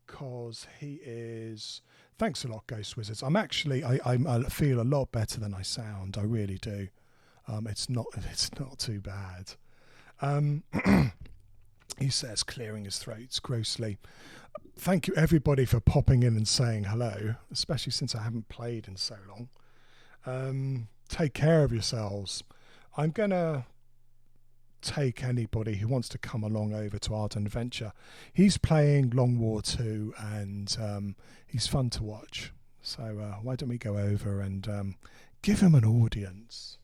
Because he is... Thanks a lot, Ghost Wizards. I'm actually... I feel a lot better than I sound. I really do. It's not too bad. He says, clearing his throat grossly. Thank you, everybody, for popping in and saying hello, especially since I haven't played in so long. Take care of yourselves. I'm going to take anybody who wants to come along over to Ardent Adventure. He's playing Long War 2 and he's fun to watch. So why don't we go over and give him an audience.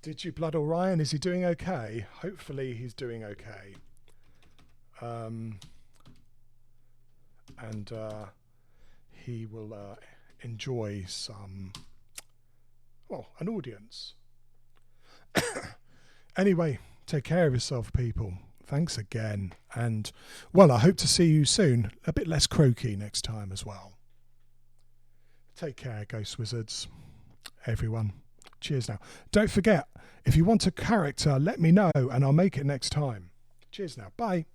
Did you Blood Orion? Is he doing okay? Hopefully he's doing okay. And he will enjoy some, well, an audience. Anyway, take care of yourself, people. Thanks again. And, well, I hope to see you soon. A bit less croaky next time as well. Take care, Ghost Wizards. everyone. Cheers now. Don't forget, if you want a character, let me know and I'll make it next time. Cheers now. Bye.